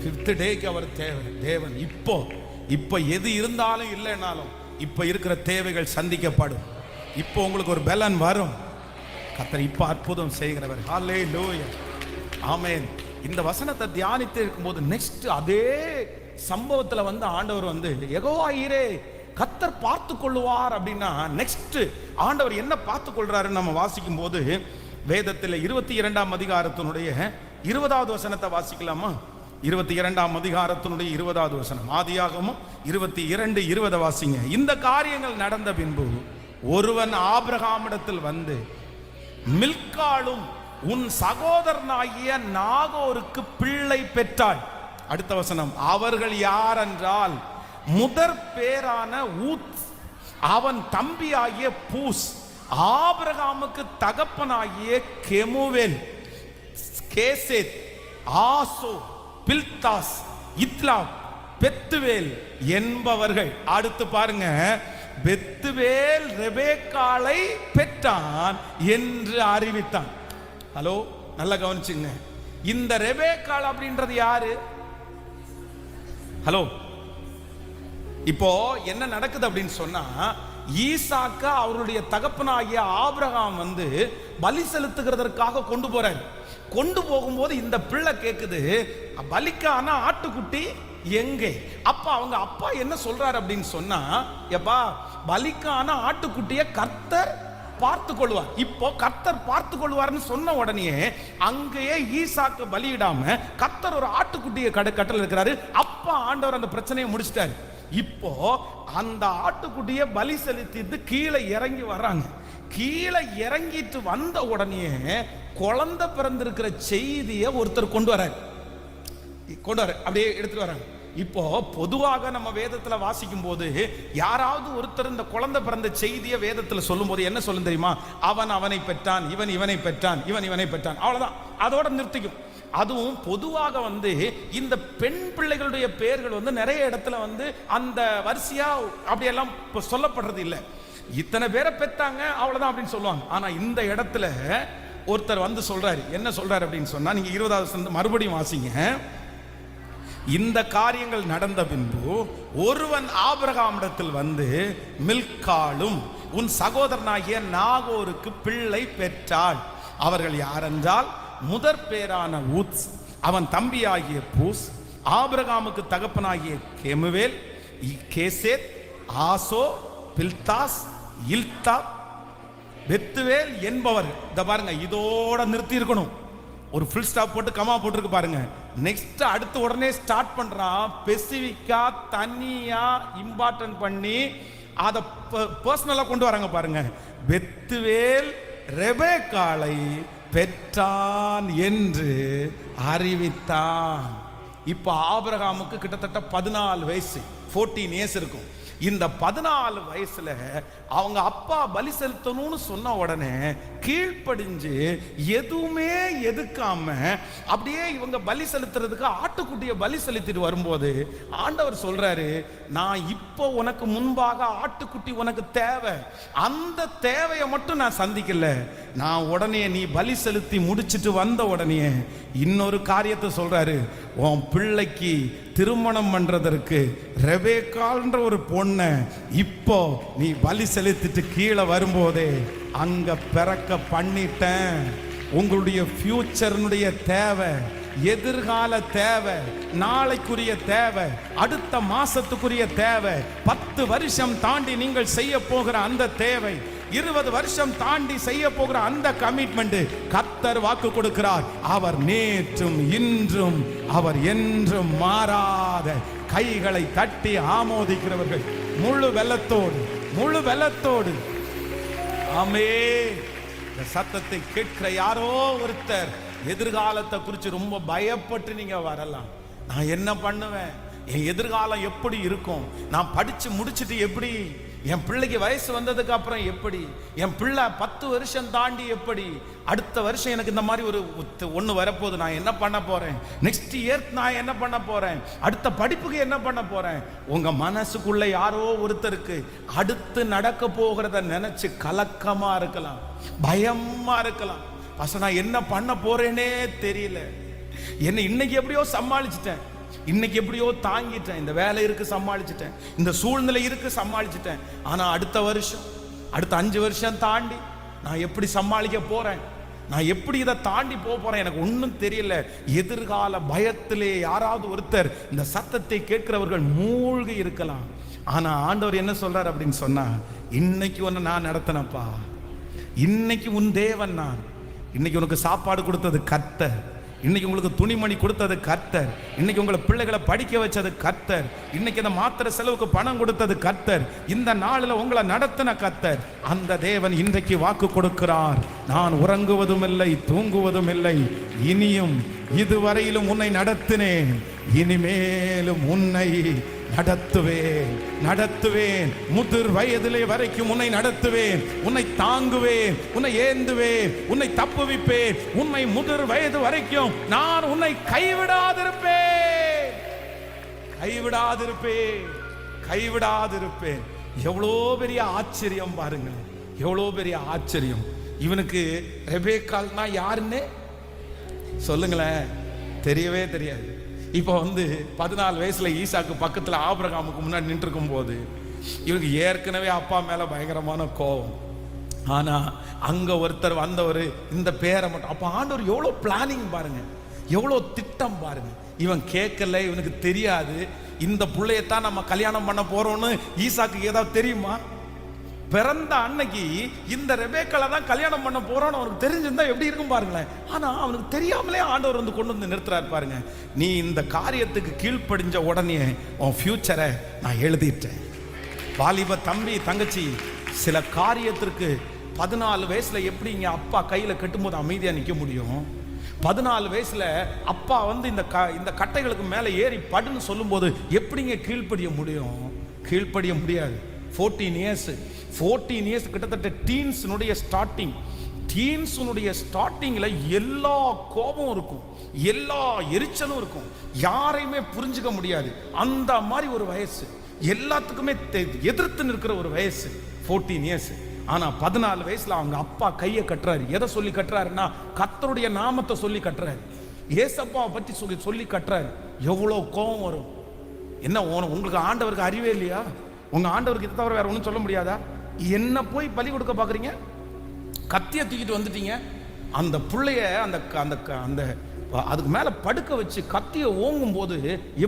A: 5th டேக்கு அவர் தேவன். இப்போ எது இருந்தாலும் இல்லைனாலும் இப்போ இருக்கிற தேவைகள் சந்திக்கப்படும். இப்போ உங்களுக்கு ஒரு பலன் வரும். கர்த்தர் இப்போ அற்புதம் செய்கிறவர். ஹல்லேலூயா, ஆமென். இந்த வசனத்தை தியானித்து இருக்கும்போது நெக்ஸ்ட் அதே சம்பவத்தில் வந்து ஆண்டவர் வந்து யெகோவா ஈரே, கர்த்தர் பார்த்து கொள்ளுவார் அப்படின்னா, நெக்ஸ்ட் ஆண்டவர் என்ன பார்த்து கொள்றாருன்னு நம்ம வாசிக்கும் போது வேதத்தில் 22ஆம் அதிகாரத்தினுடைய 20வது வசனத்தை வாசிக்கலாமா? 22ஆம் அதிகாரத்தினுடைய 20வது வசனம், ஆதியாகமம் 22:20 வாசிங்க. இந்த காரியங்கள் நடந்த பின்பு ஒருவன் ஆபிரகாமிடத்தில் வந்து, மில்காளும் உன் சகோதரனாகிய நாகோருக்கு பிள்ளை பெற்றாள். அடுத்த வசனம், அவர்கள் யார் என்றால் முதற் பேரான ஊத், அவன் தம்பியாகிய பூஸ், ஆபிரகாமுக்கு தகப்பனாகிய கெமுவேல், கேசேத், ஆசோ, பில்தாஸ், இத்லாப், பெத்துவேல் என்பவர்கள். அடுத்து பாருங்க, பெத்துவேல் ரெபேக்காளை பெற்றான் என்று அறிவித்தான். ஹலோ, நல்லா கவனிச்சுங்க. இந்த ரெபேக்காள் அப்படின்றது யாரு? ஹலோ, இப்போ என்ன நடக்குது அப்படின்னு சொன்னா, ஈசாக்கா அவருடைய தகப்பனாகிய ஆபிரகாம் பலி செலுத்துகிறதற்காக கொண்டு போறாரு. கொண்டு போகும்போது இந்த பிள்ளை கேக்குது, பலிக்கான ஆட்டுக்குட்டி எங்கே? அப்ப அவங்க அப்பா என்ன சொல்றாரு அப்படின்னு சொன்னா, எப்பா பலிக்கான ஆட்டுக்குட்டியை கர்த்தர் பார்த்து கொள்வார். இப்போ கர்த்தர் பார்த்து கொள்வார்னு சொன்ன உடனே அங்கேயே ஈசாக்கு பலியிடாம கர்த்தர் ஒரு ஆட்டுக்குட்டியை கட்டளை இருக்கிறாரு. அப்பா ஆண்டவர் அந்த பிரச்சனையை முடிச்சிட்டாரு. இப்போ அந்த ஆட்டுக்குட்டியை பலி செலுத்திட்டு கீழே இறங்கி வர்றாங்க. கீழே இறங்கிட்டு வந்த உடனே குழந்தை பிறந்திருக்கிற செய்தியை ஒருத்தர் கொண்டு வர அப்படியே எடுத்துட்டு வராங்க. இப்போ பொதுவாக நம்ம வேதத்துல வாசிக்கும் போது யாராவது ஒருத்தர் இந்த குழந்தை பிறந்த செய்தியை வேதத்துல சொல்லும் போது என்ன சொல்லும் தெரியுமா? அவன் அவனை பெற்றான், இவன் இவனை பெற்றான், இவன் இவனை பெற்றான், அவ்வளவுதான், அதோட நிறுத்திக்கும். அதுவும் பொதுவாக இந்த பெண் பிள்ளைகளுடைய பெயர்கள் நிறைய இடத்துல அந்த வரிசையா அப்படியெல்லாம் சொல்லப்படுறது இல்லை. இத்தனை பேரை பெற்றாங்க அவ்வளவுதான் அப்படின்னு சொல்லுவாங்க. ஆனா இந்த இடத்துல ஒருத்தர் சொல்றாரு. என்ன சொல்றாரு அப்படின்னு சொன்னா, நீங்க 20வது மறுபடியும் வாசிங்க. இந்த காரியங்கள் நடந்த பின்பு ஒருவன் ஆபிரகாமிடத்தில் மில்காளும் உன் சகோதரனாகிய நாகோருக்கு பிள்ளை பெற்றாள். அவர்கள் யாரென்றால் முதற் பேரான ஊத், அவன் தம்பியாகிய பூஸ், ஆபிரகாமுக்கு தகப்பனாகிய கெமுவேல், கேசேத், ஆசோ, பில்தாஸ், இல்தா, பெத்துவேல் என்பவர். இத பாருங்க, இதோட நிறுத்தி இருக்கணும். ஒரு ஃபுல் ஸ்டாப் போட்டு கமா போட்டுருக்கு பாருங்க. நெக்ஸ்ட் அடுத்து உடனே ஸ்டார்ட் பண்றான். ஸ்பெசிபிக்கா தனியா இம்பார்ட்டன்ட் பண்ணி அதை பர்சனலா கொண்டு வராங்க பாருங்க. பெத்துவேல் ரெபேக்காளை பெற்றான் என்று அறிவித்தான். இப்ப ஆபிரகாமுக்கு கிட்டத்தட்ட 14 வயசு, 14 இயர்ஸ் இருக்கும். இந்த 14 வயசுல அவங்க அப்பா பலி செலுத்தணும்னு சொன்ன உடனே கீழ்ப்படிஞ்சு எதுவுமே எதுக்காம அப்படியே இவங்க பலி செலுத்துறதுக்கு ஆட்டுக்குட்டியை பலி செலுத்திட்டு வரும்போது ஆண்டவர் சொல்றாரு, நான் இப்போ உனக்கு முன்பாக ஆட்டுக்குட்டி உனக்கு தேவை, அந்த தேவையை மட்டும் நான் சந்திக்கல, நான் உடனே நீ பலி செலுத்தி முடிச்சிட்டு வந்த உடனே இன்னொரு காரியத்தை சொல்றாரு. உன் பிள்ளைக்கு திருமணம் பண்றதற்கு ரெபேக்காள்ன்ற ஒரு பொண்ணை இப்போ நீ பலி செலுத்திட்டு கீழே வரும்போதே அங்க பிறக்க பண்ணிட்டேன். உங்களுடைய ஃபியூச்சர்னுடைய தேவை, எதிர்கால தேவை, நாளைக்குரிய தேவை, அடுத்த மாசத்துக்குரிய தேவை, 10 வருஷம் தாண்டி நீங்கள் செய்ய போகிற அந்த தேவை, 20 வருஷம் தாண்டி செய்ய போகிற அந்த கமிட்மெண்ட் கர்த்தர் வாக்கு கொடுக்கிறார். அவர் நேற்றும் இன்றும் அவர் என்றும் மாறாத. கைகளை தட்டி ஆமோதிக்கிறவர்கள் முழு வெள்ளத்தோடு ஆமென். இந்த சத்தத்தை கேட்கிற யாரோ ஒருத்தர் எதிர்காலத்தை குறித்து ரொம்ப பயப்பட்டு நீங்க வரலாம். நான் என்ன பண்ணுவேன், என் எதிர்காலம் எப்படி இருக்கும், நான் படிச்சு முடிச்சுட்டு எப்படி, என் பிள்ளைக்கு வயசு வந்ததுக்கு அப்புறம் எப்படி, என் பிள்ளை 10 வருஷம் தாண்டி எப்படி, அடுத்த வருஷம் எனக்கு இந்த மாதிரி ஒன்று வரப்போகுது, நான் என்ன பண்ண போறேன், நெக்ஸ்ட் இயர் நான் என்ன பண்ண போறேன், அடுத்த படிப்புக்கு என்ன பண்ண போறேன். உங்க மனசுக்குள்ள யாரோ ஒருத்தருக்கு அடுத்து நடக்க போகிறத நினைச்சு கலக்கமா இருக்கலாம், பயமா இருக்கலாம். பசங்க நான் என்ன பண்ண போறேனே தெரியல, என்ன இன்னைக்கு எப்படியோ சமாளிச்சிட்டேன், இன்னைக்கு எப்படியோ தாங்கிட்டேன், இந்த வேலை இருக்கு சமாளிச்சிட்டேன், இந்த சூழ்நிலை இருக்கு சமாளிச்சிட்டேன், ஆனா அடுத்த வருஷம், அடுத்த 5 வருஷம் தாண்டி நான் எப்படி சமாளிக்க போறேன், நான் எப்படி இதை தாண்டி போறேன், எனக்கு ஒன்றும் தெரியல. எதிர்கால பயத்திலே யாராவது ஒருத்தர் இந்த சத்தத்தை கேட்கிறவர்கள் மூழ்கி இருக்கலாம். ஆனா ஆண்டவர் என்ன சொல்றார் அப்படின்னு சொன்னா, இன்னைக்கு ஒன்னு நான் நடத்தினப்பா, இன்னைக்கு உன் தேவன் நான், இன்னைக்கு உனக்கு சாப்பாடு கொடுத்தது கர்த்தர், இன்னைக்கு உங்களுக்கு துணிமணி கொடுத்தது கர்த்தர். இன்னைக்கு உங்களை பிள்ளைகளை படிக்க வச்சது கர்த்தர். இன்னைக்கு இந்த மாத்திரை செலவுக்கு பணம் கொடுத்தது கர்த்தர். இந்த நாளில் உங்களை நடத்தின கர்த்தர். அந்த தேவன் இன்றைக்கு வாக்கு கொடுக்கிறார், நான் உறங்குவதும் இல்லை தூங்குவதும் இல்லை, இனியும் இதுவரையிலும் உன்னை நடத்தினேன், இனிமேலும் உன்னை நடத்துவேன் நடத்துவேன். முதிர் வயதிலே வரைக்கும் உன்னை நடத்துவேன், உன்னை தாங்குவேன், உன்னை ஏந்துவேன், உன்னை தப்புவிப்பேன். உன்னை முதிர் வயது வரைக்கும் நான் உன்னை கைவிடாதிருப்பேன் கைவிடாதிருப்பேன் கைவிடாதிருப்பேன். எவ்வளோ பெரிய ஆச்சரியம் பாருங்க, எவ்வளோ பெரிய ஆச்சரியம். இவனுக்கு ரெபேக்காள்னா யாருன்னு சொல்லுங்களேன், தெரியவே தெரியாது. இப்போ 14 வயசுல ஈசாக்கு பக்கத்துல ஆபிரகாமுக்கு முன்னாடி நின்று இருக்கும் போது இவனுக்கு ஏற்கனவே அப்பா மேல பயங்கரமான கோபம். ஆனா அங்க ஒருத்தர் வந்தவர் இந்த பேரை மட்டும், அப்ப ஆண்டவர் எவ்வளவு பிளானிங் பாருங்க, எவ்வளவு திட்டம் பாருங்க. இவன் கேட்கல, இவனுக்கு தெரியாது இந்த பிள்ளையத்தான் நம்ம கல்யாணம் பண்ண போறோம்னு. ஈசாக்கு ஏதாவது தெரியுமா? பிறந்த அன்னைக்கு இந்த ரெபேக்காளை தான் கல்யாணம் பண்ண போறோம்னு அவனுக்கு தெரிஞ்சிருந்தா எப்படி இருக்கும் பாருங்களேன். ஆனா அவனுக்கு தெரியாமலே ஆண்டவர் கொண்டு வந்து நிறுத்துறாரு பாருங்க. நீ இந்த காரியத்துக்கு கீழ்ப்படிஞ்ச உடனே உன் ஃபியூச்சரை நான் எழுதிட்டேன். வாலிப தம்பி தங்கச்சி, சில காரியத்திற்கு 14 வயசுல எப்படி இங்க அப்பா கையில கட்டும்போது அமைதியா நிக்க முடியும்? 14 வயசுல அப்பா இந்த கட்டைகளுக்கு மேல ஏறி படுன்னு சொல்லும் போது எப்படிங்க கீழ்ப்படிய முடியும்? கீழ்ப்படிய முடியாது. 14 இயர்ஸ் கிட்டத்தட்ட டீன்ஸுடைய ஸ்டார்டிங்ல எல்லா கோபம் இருக்கும், எல்லா எரிச்சலும் இருக்கும், யாரையுமே புரிஞ்சுக்க முடியாது. அந்த மாதிரி ஒரு வயசு, எல்லாத்துக்குமே எதிர்த்து நிற்கிற ஒரு வயசு 14 இயர்ஸ். ஆனா 14 வயசுல அவங்க அப்பா கையை கட்டுறாரு. எதை சொல்லி கட்டுறாருன்னா கர்த்தருடைய நாமத்தை சொல்லி கட்டுறாரு, ஏசப்பாவை பற்றி சொல்லி கட்டுறாரு. எவ்வளவு கோபம் வரும். என்ன உங்களுக்கு ஆண்டவருக்கு அறிவே இல்லையா? உங்க ஆண்டவருக்கு இதை தவிர வேற ஒன்றும் சொல்ல முடியாதா? என்ன போய் பலி கொடுக்க பாக்குறீங்க? கத்திய தூக்கிட்டு வந்துட்டீங்க. அந்த புள்ளைய அந்த அதுக்கு மேல படுக்க வச்சு கத்திய ஓங்கும் போது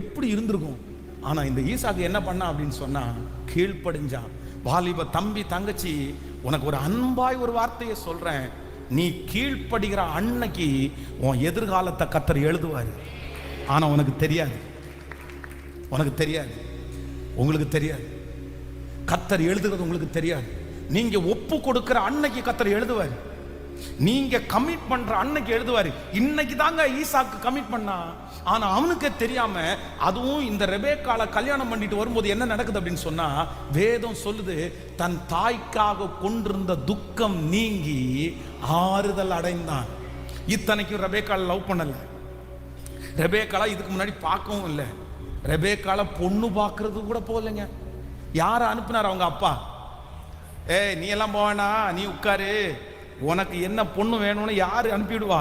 A: எப்படி இருந்திருக்கும்? ஆனா இந்த ஈசாக்கு என்ன பண்ணா அப்படின்னு சொன்னா கீழ்ப்படிஞ்சான். வாலிப தம்பி தங்கச்சி, உனக்கு ஒரு அன்பாய் ஒரு வார்த்தையை சொல்றேன், நீ கீழ்ப்படுகிற அன்னைக்கு உன் எதிர்காலத்தை கர்த்தர் எழுதுவாரு. ஆனா உனக்கு தெரியாது, உங்களுக்கு தெரியாது. கர்த்தர் எழுதுறது உங்களுக்கு தெரியாது. நீங்க ஒப்பு கொடுக்கிற அன்னைக்கு கர்த்தர் எழுதுவாரு, நீங்க கமிட் பண்ற அன்னைக்கு எழுதுவாரு. இன்னைக்கு தாங்க ஈசாக்கு கமிட் பண்ணா, ஆனா அவனுக்கு தெரியாம அதுவும் இந்த ரெபேக்காளை கல்யாணம் பண்ணிட்டு வரும்போது என்ன நடக்குது அப்படின்னு சொன்னா வேதம் சொல்லுது, தன் தாய்க்காக கொண்டிருந்த துக்கம் நீங்கி ஆறுதல் அடைந்தான். இத்தனைக்கும் ரெபேக்காளை லவ் பண்ணல, ரெபேக்காளை இதுக்கு முன்னாடி பார்க்கவும் இல்லை, ரெபேக்காளை பொண்ணு பார்க்கறது கூட போகலைங்க. யாரை அனுப்பினார்? அவங்க அப்பா. நீ எல்லாம் போவேனா, நீ உட்காரு, உனக்கு என்ன பொண்ணு வேணும்னு யாரு அனுப்பிவிடுவா?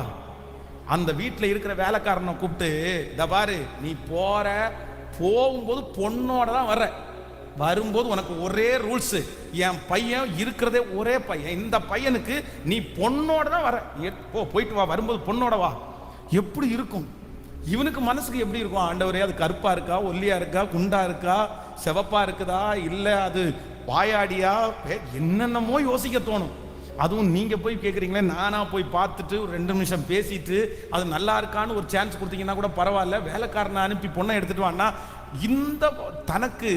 A: அந்த வீட்டில் இருக்கிற வேலைக்காரனை கூப்பிட்டு, இத பாரு, நீ போகும்போது பொண்ணோட தான் வர்ற, வரும்போது உனக்கு ஒரே ரூல்ஸ், என் பையன் இருக்கிறதே ஒரே பையன், இந்த பையனுக்கு நீ பொண்ணோட தான் வர, போயிட்டு வா, வரும்போது பொண்ணோட வா. எப்படி இருக்கும் இவனுக்கு? மனசுக்கு எப்படி இருக்கும்? ஆண்டவரே, அது கருப்பா இருக்கா, ஒல்லியா இருக்கா, குண்டா இருக்கா, செவப்பா இருக்குதா, இல்ல அது வாயாடியா, என்னென்னமோ யோசிக்க தோணும். அதுவும் நீங்க போய் கேட்குறீங்களே, நானா போய் பார்த்துட்டு ஒரு 2 நிமிஷம் பேசிட்டு அது நல்லா இருக்கான்னு ஒரு சான்ஸ் கொடுத்தீங்கன்னா கூட பரவாயில்ல, வேலைக்காரனை அனுப்பி பொண்ணை எடுத்துட்டு வான்னா, இந்த தனக்கு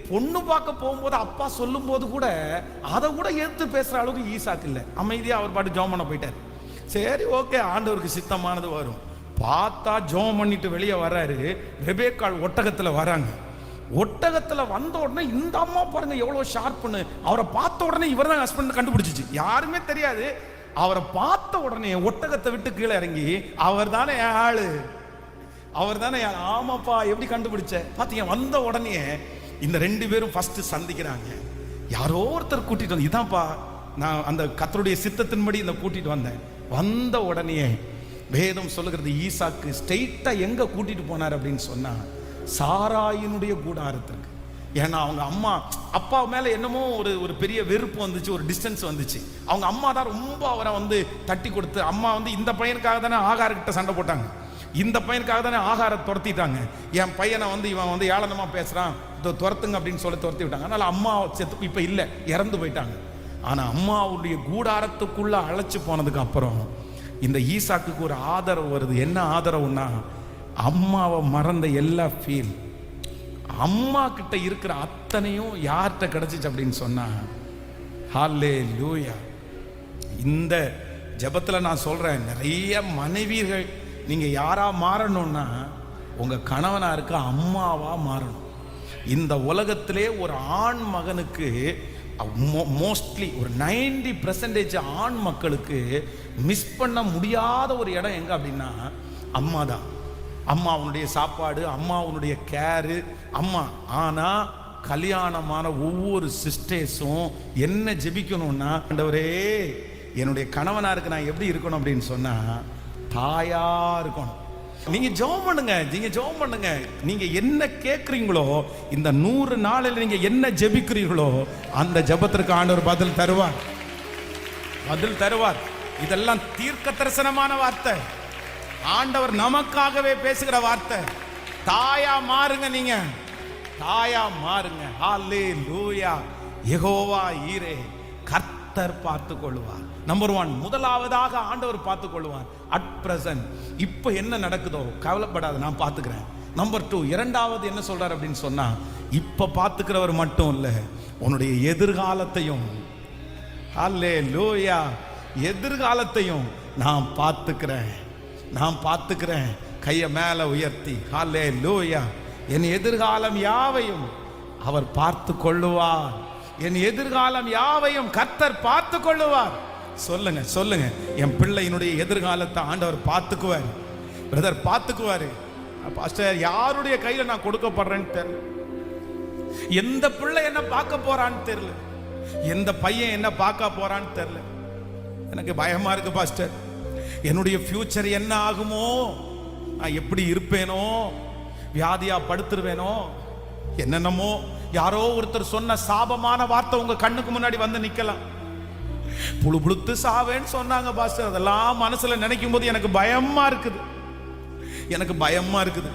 A: பொண்ணு பார்க்க போகும்போது அப்பா சொல்லும் போது கூட அதை கூட எடுத்து பேசுற அளவுக்கு ஈசாக்கு இல்லை. அமைதியா அவர் பாட்டு ஜெபம் பண்ண போயிட்டார். சரி, ஓகே, ஆண்டவருக்கு சித்தமானது வரும். பார்த்தா ஜெபம் பண்ணிட்டு வெளியே வர்றாரு. ரெபேக்காள் ஒட்டகத்துல வராங்க. ஒட்டகத்துல வந்த உடனே இந்த அம்மா பாருங்க எவ்வளவு ஷார்ப்னு, அவரை பார்த்த உடனே இவர் தான் ஹஸ்பண்ட் கண்டுபிடிச்சிச்சு. யாருமே தெரியாது. அவரை பார்த்த உடனே ஒட்டகத்தை விட்டு கீழே இறங்கி, அவர் தானே ஆளு, அவர் தானே. ஆமாப்பா, எப்படி கண்டுபிடிச்ச? பாத்தீங்க, வந்த உடனே இந்த 2 பேரும் ஃபர்ஸ்ட் சந்திக்கிறாங்க. யாரோ ஒருத்தர் கூட்டிட்டு வந்து, இதான்ப்பா நான் அந்த கர்த்தருடைய சித்தத்தின்படி இந்த கூட்டிட்டு வந்தேன். வந்த உடனே வேதம் சொல்லுகிறது, ஈசாக்கு ஸ்ட்ரெயிட்டா எங்க கூட்டிட்டு போனார் அப்படின்னு சொன்னா சாராயினுடைய கூடாரத்துக்கு. ஏன்னா அவங்க அப்பா மேல என்னமோ ஒரு பெரிய வெறுப்பு வந்துச்சு, ஒரு டிஸ்டன்ஸ் வந்துச்சு. அவங்க அம்மா தான் ரொம்ப அவரை தட்டி கொடுத்து, அம்மா இந்த பையனுக்காக தானே ஆகாரக்கிட்ட சண்டை போட்டாங்க, இந்த பையனுக்காக தானே ஆகாரத்தை துரத்திட்டாங்க, என் பையனை இவன் ஏளனமா பேசுறான், துரத்துங்க அப்படின்னு சொல்லி துரத்தி விட்டாங்க. அதனால அம்மா செத்து இப்ப இல்லை, இறந்து போயிட்டாங்க. ஆனா அம்மாவுடைய கூடாரத்துக்குள்ள அழைச்சு போனதுக்கு அப்புறம் இந்த ஈசாக்குக்கு ஒரு ஆதரவு வருது. என்ன ஆதரவுன்னா, அம்மாவை மறந்த எல்லா ஃபீல், அம்மா கிட்ட இருக்கிற அத்தனையும் யார்கிட்ட கிடைச்சிச்சு அப்படின்னு சொன்னா, ஹல்லேலூயா. இந்த ஜெபத்தில் நான் சொல்றேன், நிறைய மனைவிகள் நீங்க யாரா மாறணும்னா உங்க கணவனா இருக்க அம்மாவா மாறணும். இந்த உலகத்திலே ஒரு ஆண் மகனுக்கு மோஸ்ட்லி ஒரு 90% ஆண் மக்களுக்கு மிஸ் பண்ண முடியாத ஒரு இடம் எங்க அப்படின்னா அம்மா தான். அம்மா உன்னுடைய சாப்பாடு, அம்மா உன்னுடைய கேரு, அம்மா. ஆனா கல்யாணமான ஒவ்வொரு சிஸ்டர்ஸும் என்ன ஜெபிக்கணும்னா, ஆண்டவரே என்னுடைய கணவனாருக்கு நான் எப்படி இருக்கணும் அப்படின்னு சொன்னா தாயா இருக்கணும். நீங்க ஜெபம் பண்ணுங்க, நீங்க ஜெபம் பண்ணுங்க. நீங்க என்ன கேட்குறீங்களோ, இந்த 100 நாளில் நீங்க என்ன ஜெபிக்கிறீர்களோ அந்த ஜெபத்திற்கு ஆண்டவர் பதில் தருவார், பதில் தருவார். இதெல்லாம் தீர்க்க தரிசனமான வார்த்தை, ஆண்டவர் நமக்காகவே பேசுகிற வார்த்தை. தாயா மாறுங்க, நீங்க தாயா மாறுங்க. ஹல்லேலூயா. யெகோவா ஈரே, கர்த்தர் பார்த்து கொள்வார். நம்பர் 1, முதலாவதாக ஆண்டவர் பார்த்து கொள்வார். அட் பிரசன்ட் இப்ப என்ன நடக்குதோ கவலைப்படாத, நான் பார்த்துக்கிறேன். நம்பர் 2, இரண்டாவது என்ன சொல்றார் அப்படின்னு சொன்னா, இப்ப பார்த்துக்கிறவர் மட்டும் இல்ல, உன்னுடைய எதிர்காலத்தையும், ஹல்லேலூயா, எதிர்காலத்தையும் நான் பார்த்துக்கிறேன், நான் பார்த்துக்கிறேன். கையை மேல உயர்த்தி ஹல்லேலூயா. என் எதிர்காலம் யாவையும் அவர் பார்த்து கொள்ளுவார், என் எதிர்காலம் யாவையும் கர்த்தர் பார்த்து கொள்ளுவார். சொல்லுங்க சொல்லுங்க, என் பிள்ளையினுடைய எதிர்காலத்தை ஆண்டவர் பார்த்துக்குவார். பிரதர் பார்த்துக்குவாரு. பாஸ்டர், யாருடைய கையில நான் கொடுக்கப்படுறேன்னு தெரியல, எந்த பிள்ளை என்ன பார்க்க போறான்னு தெரியல, எந்த பையன் என்ன பார்க்க போறான்னு தெரியல. எனக்கு பயமா இருக்கு பாஸ்டர், என்னுடைய ஃபியூச்சர் என்ன ஆகுமோ, நான் எப்படி இருப்பேனோ, வியாதியா படுத்துருவேனோ, என்னென்னமோ. யாரோ ஒருத்தர் சொன்ன சாபமான வார்த்தை உங்க கண்ணுக்கு முன்னாடி வந்து நிக்கலாம். புழு புழுத்து சாவேன்னு சொன்னாங்க பாஸ்டர். அதெல்லாம் மனசுல நினைக்கும் போது எனக்கு பயமா இருக்குது, எனக்கு பயமா இருக்குது.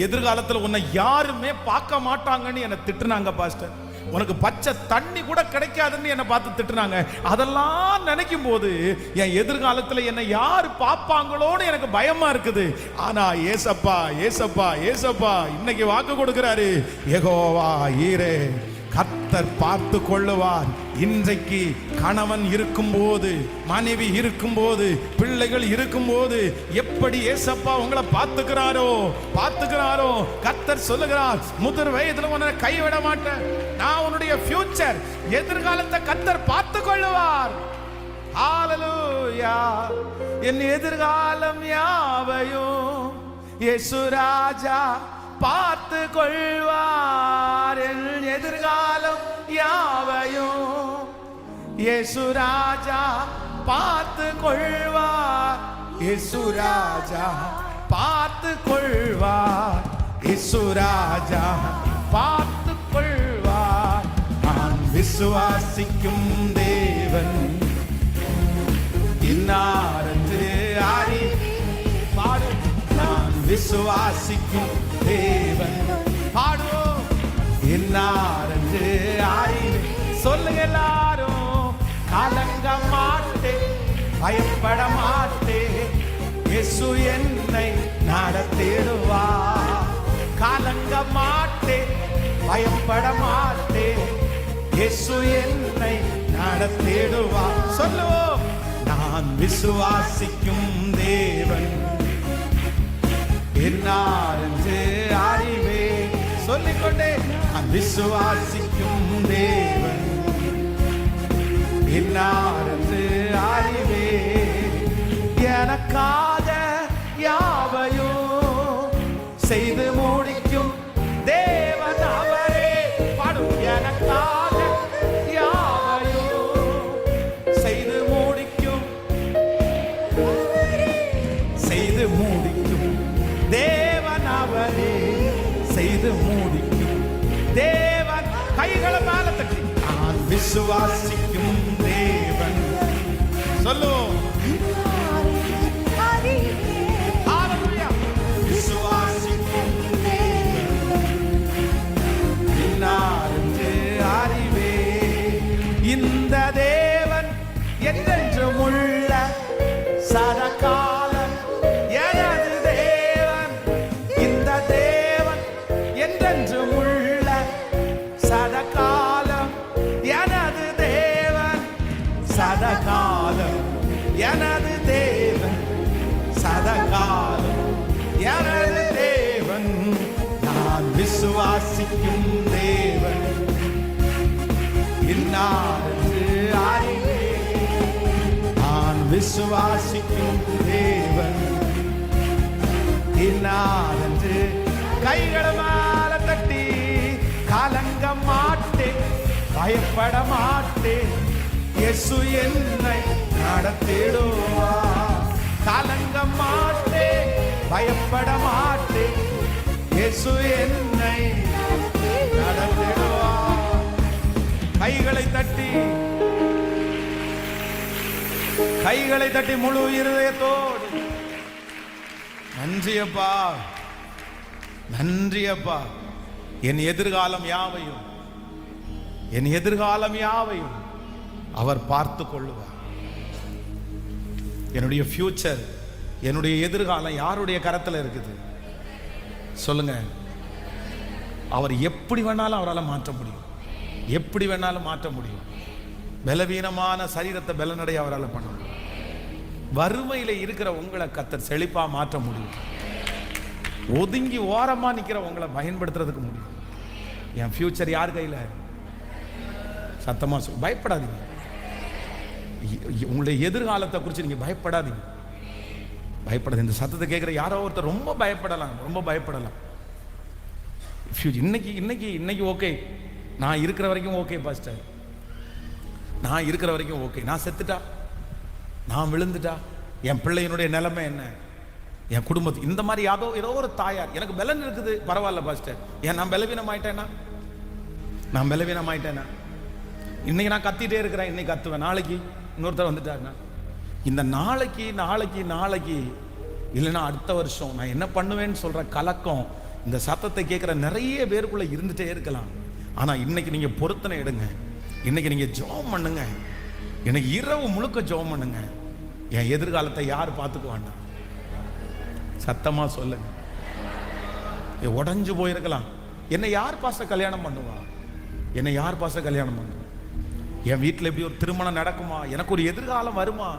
A: எதிர்காலத்தில் உன்னை யாருமே பார்க்க மாட்டாங்கன்னு என்னை திட்டுனாங்க பாஸ்டர். உனக்கு பச்சை தண்ணி கூட கிடைக்காதுன்னு என்னை பார்த்து திட்டுனாங்க. அதெல்லாம் நினைக்கும் போது என் எதிர்காலத்தில் என்னை யார் பார்ப்பாங்களோன்னு எனக்கு பயமா இருக்குது. ஆனா ஏசப்பா ஏசப்பா ஏசப்பா இன்னைக்கு வாக்கு கொடுக்கிறாரு, யெகோவா ஈரே, கர்த்தர் பார்த்து கொள்ளுவார். இன்றைக்கு கணவன் இருக்கும்போது, மனைவி இருக்கும்போது, பிள்ளைகள் இருக்கும்போது எப்படி ஏசப்பா உங்களை பார்த்துக்கிறாரோ பார்த்துக்கிறாரோ, கர்த்தர் சொல்லுகிறார், முதிர் வயதில் உன்னை கைவிட மாட்டேன், நான் உன்னுடைய ஃபியூச்சர், எதிர்காலத்தை கர்த்தர் பார்த்து கொள்ளுவார். ஹல்லேலூயா. என் எதிர்காலம் யாவையும் இயேசு ராஜா பார்த்து கொள்வார். என் எதிர்காலம் யாவையும் இயேசு ராஜா பார்த்து கொள்வார். இயேசு ராஜா பார்த்து கொள்வார். இயேசு ராஜா பார்த்து கொள்வார். நான் விசுவாசிக்கும் தேவன் இன்னாரென்று அறி பாடு. நான் விசுவாசிக்கும் தேவன் பாடுவோம், இன்னாரென்று அறி. சொல்லுங்க எல்லாரும், கலங்க மாட்டேன், பயப்பட மாட்டேன், இயேசு என்னை நடத்திடுவார். கலங்க மாட்டேன், பயப்பட மாட்டேன், இயேசு என்னை நடத்திடுவார். சொல்லுவோம், நான் விசுவாசிக்கும் தேவன் என்னாரென்று அறிவே. சொல்லிக்கொண்டே, நான் விசுவாசிக்கும் தேவன் என்னாரென்று அறிவே. எனக்காக யாவையும் செய்து முடிக்கும் தேவன் அவரே. பாடும், எனக்காக யாவையும் செய்து முடிக்கும், செய்து முடிக்கும் தேவன் அவரே. செய்து முடிக்கும் தேவன். கைகளை மேல தட்டி, நான் விசுவாசிக்கும் தேவன். சொல்லுவோம், விசுவாசிக்கும் அறிவே. இந்த தேவன் என்றென்றும் உள்ள சதா விசுவாசிக்கும் தேவன் இன்னார் என்று அறிவேன். நான் விசுவாசிக்கும் தேவன் இன்னார் என்று கைகளை மேல தட்டி கலங்க மாட்டேன், பயப்பட மாட்டேன், இயேசு என்னை நடத்திடுவார். கலங்க மாட்டேன், பயப்பட மாட்டேன், இயேசு என்னை நடத்திடுவார். கைகளை தட்டி முழு இருதயத்தோடு நன்றி அப்பா, நன்றி அப்பா. என் எதிர்காலம் யாவையும் அவர் பார்த்து கொள்ளுவார். என்னுடைய ஃபியூச்சர், என்னுடைய எதிர்காலம் யாருடைய கரத்தில் இருக்குது சொல்லுங்க? அவர் எப்படி வேணாலும் அவரால் மாற்ற முடியும், எப்படி வேணாலும் மாற்ற முடியும். பலவீனமான சரீரத்தை பலனடைய அவரால் பண்ண முடியும். வறுமையில இருக்கிற உங்களை கர்த்தர் செழிப்பா மாற்ற முடியும். ஒதுங்கி ஓரமா நிக்கிற உங்களை பயன்படுத்துறதுக்கு முடியும். என் ஃபியூச்சர் யார் கையில? சத்தமா சொல், பயப்படாதீங்க. உங்களுடைய எதிர்காலத்தை குறித்து நீங்க பயப்படாதீங்க, பயப்படாது. இந்த சத்தத்தை கேட்கிற யாரோ ஒருத்தர் ரொம்ப பயப்படலாம். இன்னைக்கு ஓகே, நான் இருக்கிற வரைக்கும் ஓகே பாஸ்டர், நான் இருக்கிற வரைக்கும் ஓகே. நான் செத்துட்டா, நான் விழுந்துட்டா, என் பிள்ளையினுடைய நிலைமை என்ன, என் குடும்பத்துக்கு இந்த மாதிரி ஏதோ ஒரு தாயார் எனக்கு பலன் இருக்குது, பரவாயில்ல பாஸ்டர். ஏன் நான் பலவீனமாயிட்டேன்னா இன்னைக்கு நான் கத்திட்டே இருக்கிறேன், இன்னைக்கு கத்துவேன், நாளைக்கு இன்னொருத்தர் வந்துட்டாருன்னா இந்த நாளைக்கு இல்லைன்னா அடுத்த வருஷம் நான் என்ன பண்ணுவேன்னு சொல்ற கலக்கம் இந்த சத்தத்தை கேட்கிற நிறைய பேருக்குள்ள இருந்துட்டே இருக்கலாம். ஆனா இன்னைக்கு நீங்க பொருத்தனை எடுங்க, இன்னைக்கு நீங்க ஜெபம் பண்ணுங்க, எனக்கு இரவு முழுக்க ஜெபம் பண்ணுங்க. என் எதிர்காலத்தை யார் பார்த்துக்குவான்னா? சத்தமா சொல்லுங்க. உடஞ்சு போயிருக்கலாம், என்னை யார் பாச கல்யாணம் பண்ணுவா? என்னை யார் பாச கல்யாணம் பண்ணுவா? என் வீட்டில் எப்படி ஒரு திருமணம் நடக்குமா? எனக்கு ஒரு எதிர்காலம் வருமா?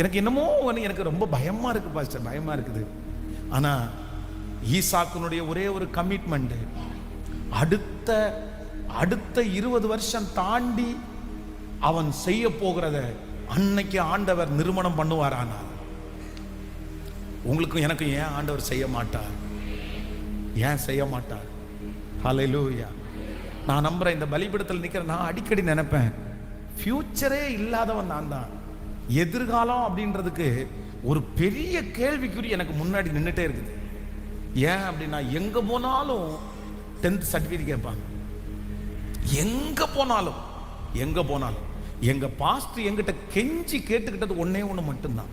A: எனக்கு என்னமோ எனக்கு ரொம்ப பயமா இருக்கு பாஸ்டர், பயமா இருக்குது. ஆனா ஈசாக்குனுடைய ஒரே ஒரு கமிட்மெண்ட், அடுத்த 20 வருஷம் தாண்டி அவன் செய்ய போகிறத அன்னைக்கு ஆண்டவர் நிறுவனம் பண்ணுவாரானா? உங்களுக்கும் எனக்கும் ஏன் ஆண்டவர் செய்ய மாட்டார்? ஏன் செய்ய மாட்டார்? ஹல்லேலூயா. நான் நம்புறேன், இந்த பலிபீடத்தில் நிக்கிற நான் அடிக்கடி நினைப்பேன், ஃபியூச்சரே இல்லாதவன் நான் தான். எதிர்காலம் அப்படின்றதுக்கு ஒரு பெரிய கேள்விக்குறி எனக்கு முன்னாடி நின்றுட்டே இருக்குது. ஏன் அப்படின்னா, எங்க போனாலும் 10th சர்டிஃபிகேட் கேட்பாங்க. எங்க போனாலும் எங்க பாஸ்டர் எங்கிட்ட கெஞ்சி கேட்டுக்கிட்டது ஒன்னே ஒன்று மட்டும்தான்,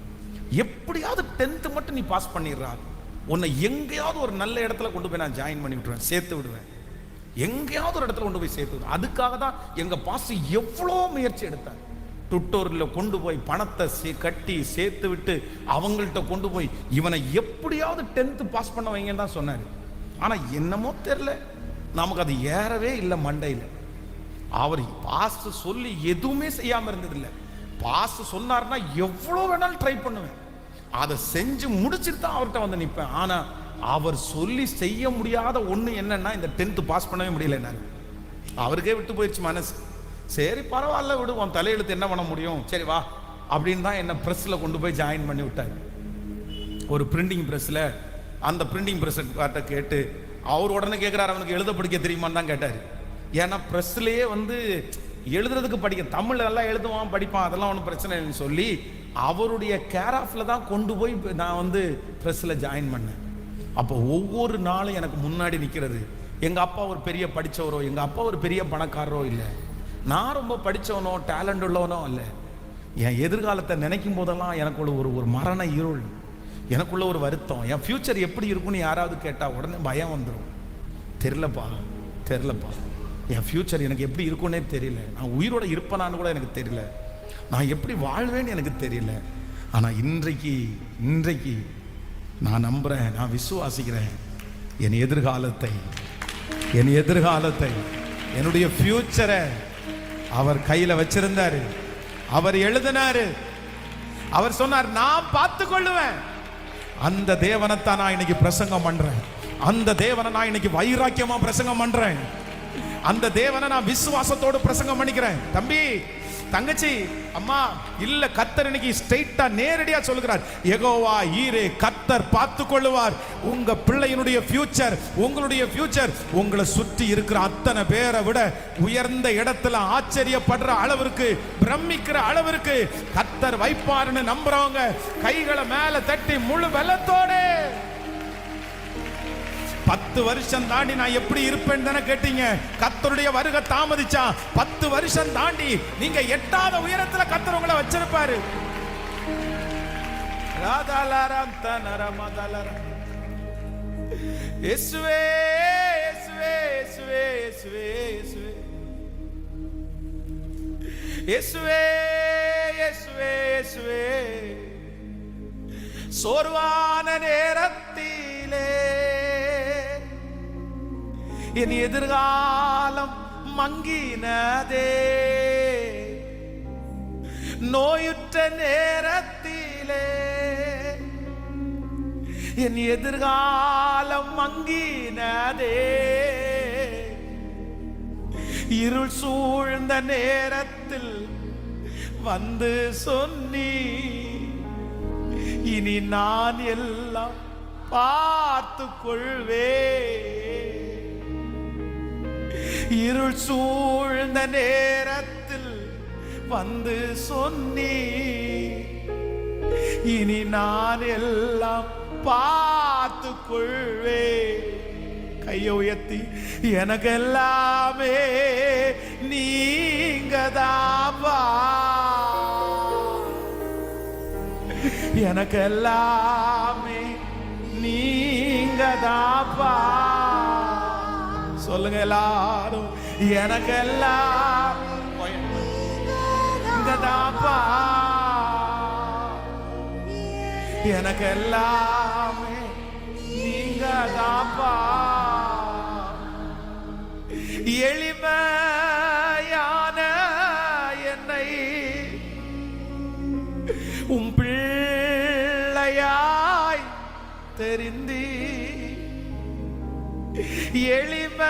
A: எப்படியாவது 10th மட்டும் நீ பாஸ் பண்ணிடுறா, உன்னை எங்கேயாவது ஒரு நல்ல இடத்துல கொண்டு போய் நான் ஜாயின் பண்ணி விட்டுருவேன், சேர்த்து விடுவேன், எங்கேயாவது ஒரு இடத்துல கொண்டு போய் சேர்த்து விடுவேன். அதுக்காக தான் எங்க பாஸ்டர் எவ்வளோ முயற்சி எடுத்தார். டுட்டோரில் கொண்டு போய் பணத்தை கட்டி சேர்த்து விட்டு அவங்கள்ட்ட கொண்டு போய் இவனை எப்படியாவது 10th பாஸ் பண்ண வைங்கன்னு தான் சொன்னார். ஆனால் என்னமோ தெரியல, நமக்கு அது ஏறவே இல்லை மண்டையில். அவர் பாஸ் சொல்லி எதுவுமே செய்யாமல் இருந்ததில்லை. பாஸ் சொன்னார்னா எவ்வளோ வேணாலும் ட்ரை பண்ணுவேன், அதை செஞ்சு முடிச்சுட்டு தான் அவர்கிட்ட வந்து நிற்பேன். ஆனால் அவர் சொல்லி செய்ய முடியாத ஒன்று என்னன்னா, இந்த 10th பாஸ் பண்ணவே முடியல. நான் அவருக்கே விட்டு போயிடுச்சு மனசு. சரி பரவாயில்ல விடு, உன் தலையெழுத்து என்ன பண்ண முடியும், சரி வா அப்படின்னு தான் என்னை ப்ரெஸ்ஸில் கொண்டு போய் ஜாயின் பண்ணி விட்டார். ஒரு பிரிண்டிங் ப்ரெஸ்ஸில். அந்த பிரிண்டிங் ப்ரெஸ்ஸை கேட்டு அவர் உடனே கேட்குறாரு, அவனுக்கு எழுத படிக்க தெரியுமான்னு தான் கேட்டார். ஏன்னா ப்ரெஸ்லேயே எழுதுறதுக்கு படிக்க, தமிழ் எல்லாம் எழுதுவான் படிப்பான், அதெல்லாம் ஒன்றும் பிரச்சனை இல்லைன்னு சொல்லி அவருடைய கேர் ஆஃபில் தான் கொண்டு போய் நான் ப்ரெஸ்ஸில் ஜாயின் பண்ணேன். அப்போ ஒவ்வொரு நாளும் எனக்கு முன்னாடி நிற்கிறது, எங்கள் அப்பா ஒரு பெரிய படித்தவரோ, எங்கள் அப்பா ஒரு பெரிய பணக்காரரோ இல்லை, நான் ரொம்ப படித்தவனோ டேலண்ட் உள்ளவனோ இல்லை. என் எதிர்காலத்தை நினைக்கும் போதெல்லாம் எனக்குள்ள ஒரு மரண இருள், எனக்குள்ள ஒரு வருத்தம். என் ஃபியூச்சர் எப்படி இருக்குன்னு யாராவது கேட்டால் உடனே பயம் வந்துடும். தெரிலப்பா, என் ஃபியூச்சர் எனக்கு எப்படி இருக்குன்னே தெரியல, நான் உயிரோட இருப்பேனான்னு கூட எனக்கு தெரியல, நான் எப்படி வாழ்வேன்னு எனக்கு தெரியல. ஆனால் இன்றைக்கு நான் நம்புகிறேன், நான் விசுவாசிக்கிறேன், என் எதிர்காலத்தை என்னுடைய ஃபியூச்சரை அவர் கையில வச்சிருந்தாரு, அவர் எழுதினாரு, அவர் சொன்னார் நான் பார்த்து கொள்ளுவேன். அந்த தேவனைத்தான் நான் இன்னைக்கு பிரசங்கம் பண்றேன். அந்த தேவனை நான் இன்னைக்கு வைராக்கியமா பிரசங்கம் பண்றேன். அந்த தேவனை நான் விசுவாசத்தோடு பிரசங்கம் பண்ணிக்கிறேன். தம்பி, தங்கச்சி, அம்மா, இல்ல, கர்த்தர் இன்னைக்கு ஸ்ட்ரைட்டா நேரடியா சொல்லுகிறார், யெகோவா ஈரே, கர்த்தர் பார்த்து கொள்ளுவார். உங்க பிள்ளையினுடைய ஃபியூச்சர், உங்களுடைய ஃபியூச்சர் உங்களை சுற்றி இருக்கிற அத்தனை பேரை விட உயர்ந்த இடத்துல ஆச்சரியப்படுற அளவிற்கு, பிரமிக்கிற அளவிற்கு கர்த்தர் வைப்பாருன்னு நம்புறவங்க கைகளை மேல தட்டி முழு பலத்தோடு. 10 வருஷம் தாண்டி நான் எப்படி இருப்பேன்னு தானே கேட்டீங்க. கர்த்தருடைய வருகை தாமதிச்சா 10 வருஷம் தாண்டி நீங்க எட்டாத உயரத்துல கர்த்தர் உங்களை வச்சிருப்பாரு. இயேசுவே, இயேசுவே, இயேசுவே, இயேசுவே, இயேசுவே, இயேசுவே, இயேசுவே. சோர்வான நேரத்திலே என் எதிர்காலம் மங்கினதே, நோயுற்ற நேரத்திலே என் எதிர்காலம் மங்கினதே, இருள் சூழ்ந்த நேரத்தில் வந்து சொன்னி, இனி நான் எல்லாம் பார்த்து கொள்வே. இருள் சூழ்ந்த நேரத்தில் வந்து சொன்னி, இனி நான் எல்லாம் பார்த்து கொள்வே. கையை உயர்த்தி, எனக்கு எல்லாமே நீங்கதாப்பா, எனக்கு எல்லாமே நீங்கதாப்பா. சொல்லுங்க எல்லாரும், எனக்கு எல்லாம் நீங்கதாப்பா, எனக்கு எல்லாமே நீங்கதாப்பா. எளிமையான என்னை உம் பிள்ளையாய் தெரிந்தி, எளிமையான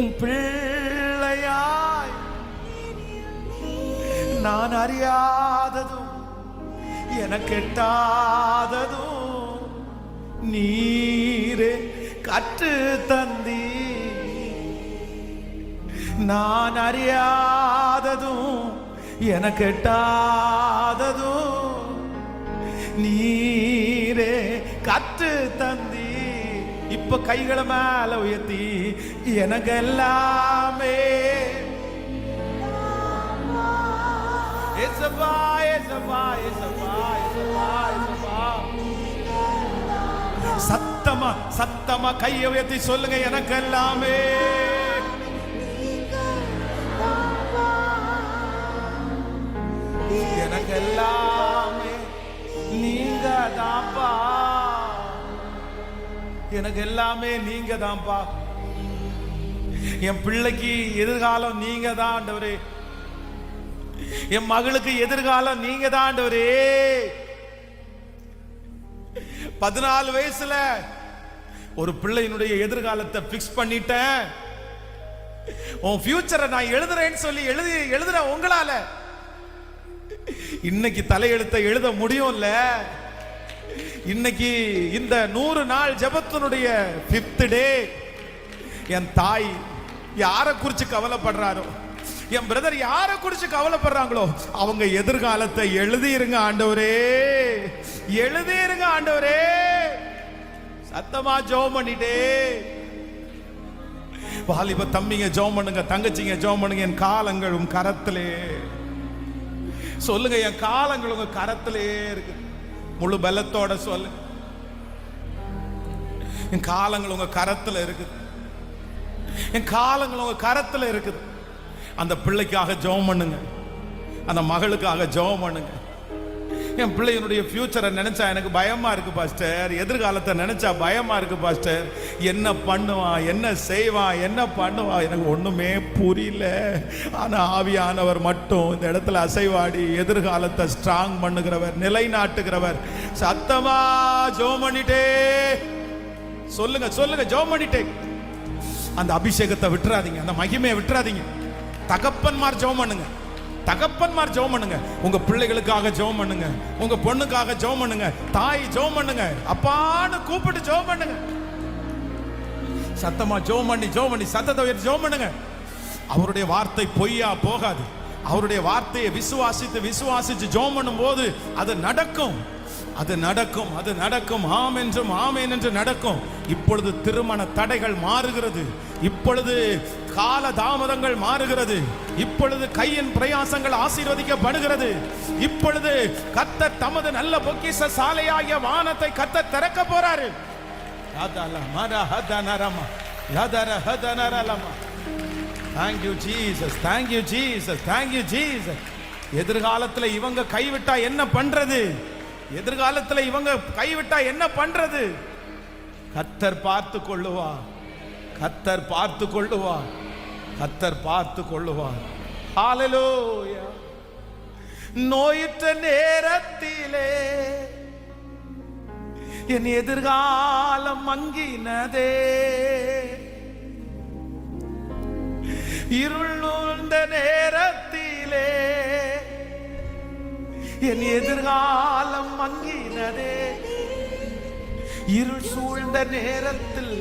A: உம் பிள்ளையாய் நான் அறியாததும் எனக்கு எட்டாததும் நீரே கற்று தந்தி. நான் அறியாததும் எனக்கு எட்டாததும் நீரே கற்று தந்தி. இப்ப கைகளை மேல உயர்த்தி, எனக்கு எல்லாமே ஏசப்பா, ஏசப்பா, ஏசப்பா, ஏசப்பா, ஏசப்பா. சத்தமா சத்தமா கையை உயர்த்தி சொல்லுங்க, எனக்கு எல்லாமே. எனக்கு எல்லாமே நீங்க தான்ப்பா, எனக்கு எல்லாமே நீங்க தான்ப்பா. என் பிள்ளைக்கு எதிர்காலம் நீங்க தான் ஆண்டவரே, என் மகளுக்கு எதிர்காலம் நீங்க தான் ஆண்டவரே. 14 வயசுல ஒரு பிள்ளையினுடைய எதிர்காலத்தை பிக்ஸ் பண்ணிட்டேன். உன் ஃபியூச்சரை நான் எழுதுறேன்னு சொல்லி எழுதுற உங்களால இன்னைக்கு தலையெழுத்தை எழுத முடியும்ல. இன்னைக்கு இந்த 100 நாள் ஜெபத்தினுடைய 5th டே. என் தாய் யாரை குறிச்சு கவலைப்படுறாரோ, என் பிரதர் யாரை குறிச்சு கவலைப்படுறாங்களோ அவங்க எதிர்காலத்தை எழுதிருங்க ஆண்டவரே, எழுதிருங்க ஆண்டவரே. சத்தமா ஜெபம் பண்ணிட்டே வாலிப தம்பிங்க ஜெபம் பண்ணுங்க, தங்கச்சிங்க ஜெபம் பண்ணுங்க. என் காலங்கள் உன் கரத்திலே, சொல்லுங்க, என் காலங்கள் உங்க கரத்திலே இருக்கு. முழு பலத்தோட சொல்லு, என் காலங்கள் உங்க கரத்துல இருக்குது, என் காலங்கள் உங்க கரத்துல இருக்குது. அந்த பிள்ளைக்காக ஜெபம் பண்ணுங்க, அந்த மகளுக்காக ஜெபம் பண்ணுங்க. என் பிள்ளையினுடைய ஃபியூச்சரை நினைச்சா எனக்கு பயமா இருக்கு பாஸ்டர், எதிர்காலத்தை நினைச்சா பயமா இருக்கு பாஸ்டர், என்ன பண்ணுவான், என்ன செய்வான், என்ன பண்ணுவான், எனக்கு ஒண்ணுமே புரியல. ஆனா ஆவியானவர் மட்டும் இந்த இடத்துல அசைவாடி எதிர்காலத்தை ஸ்ட்ராங் பண்ணுகிறவர், நிலைநாட்டுகிறவர். சத்தமா ஜெபம் பண்ணிட்டே சொல்லுங்க, சொல்லுங்க, ஜெபம் பண்ணிட்டே. அந்த அபிஷேகத்தை விட்டுறாதீங்க, அந்த மகிமையை விட்டுறாதீங்க. தகப்பன்மார் ஜெபம் பண்ணுங்க, தகப்பன்மார் ஜெபம் பண்ணுங்க. உங்க பிள்ளைகளுக்காக ஜெபம் பண்ணுங்க, உங்க பொண்ணுக்காக ஜெபம் பண்ணுங்க, தாய் ஜெபம் பண்ணுங்க, அப்பான்னு கூப்பிட்டு ஜெபம் பண்ணுங்க. சத்தமா ஜெபம் பண்ணி சத்தத்தை உயர்த்தி ஜெபம் பண்ணுங்க. அவருடைய வார்த்தை பொய்யா போகாது. அவருடைய வார்த்தையை விசுவாசித்து ஜெபம் பண்ணும் போது அது நடக்கும், அது நடக்கும், அது நடக்கும். ஆம் என்றும் ஆமேன் என்று நடக்கும். இப்பொழுது திருமண தடைகள் மாறுகிறது, இப்பொழுது கால தாமதங்கள் மாறுகிறது, இப்பொழுது கையின் பிரயாசங்கள் ஆசீர்வதிக்கப்படுகிறது. இப்பொழுது கர்த்தர் தமது நல்ல பொக்கிஷ சாலையாகிய வானத்தை கர்த்தர் திறக்க போறாரு. Thank you Jesus, thank you Jesus, thank you Jesus. எதிர்காலத்தில் இவங்க கைவிட்டா என்ன பண்றது? எதிர்காலத்தில் இவங்க கைவிட்டா என்ன பண்றது? கர்த்தர் பார்த்து கொள்ளுவார், கர்த்தர் பார்த்து கொள்ளுவார், கர்த்தர் பார்த்து கொள்ளுவார். ஹalleluya. நோயுற்ற நேரத்திலே என் எதிர்காலம் மங்கினதே, இருள் சூழ்ந்த நேரத்திலே என் எதிர்காலம் மங்கினதே, இருள் சூழ்ந்த நேரத்தில்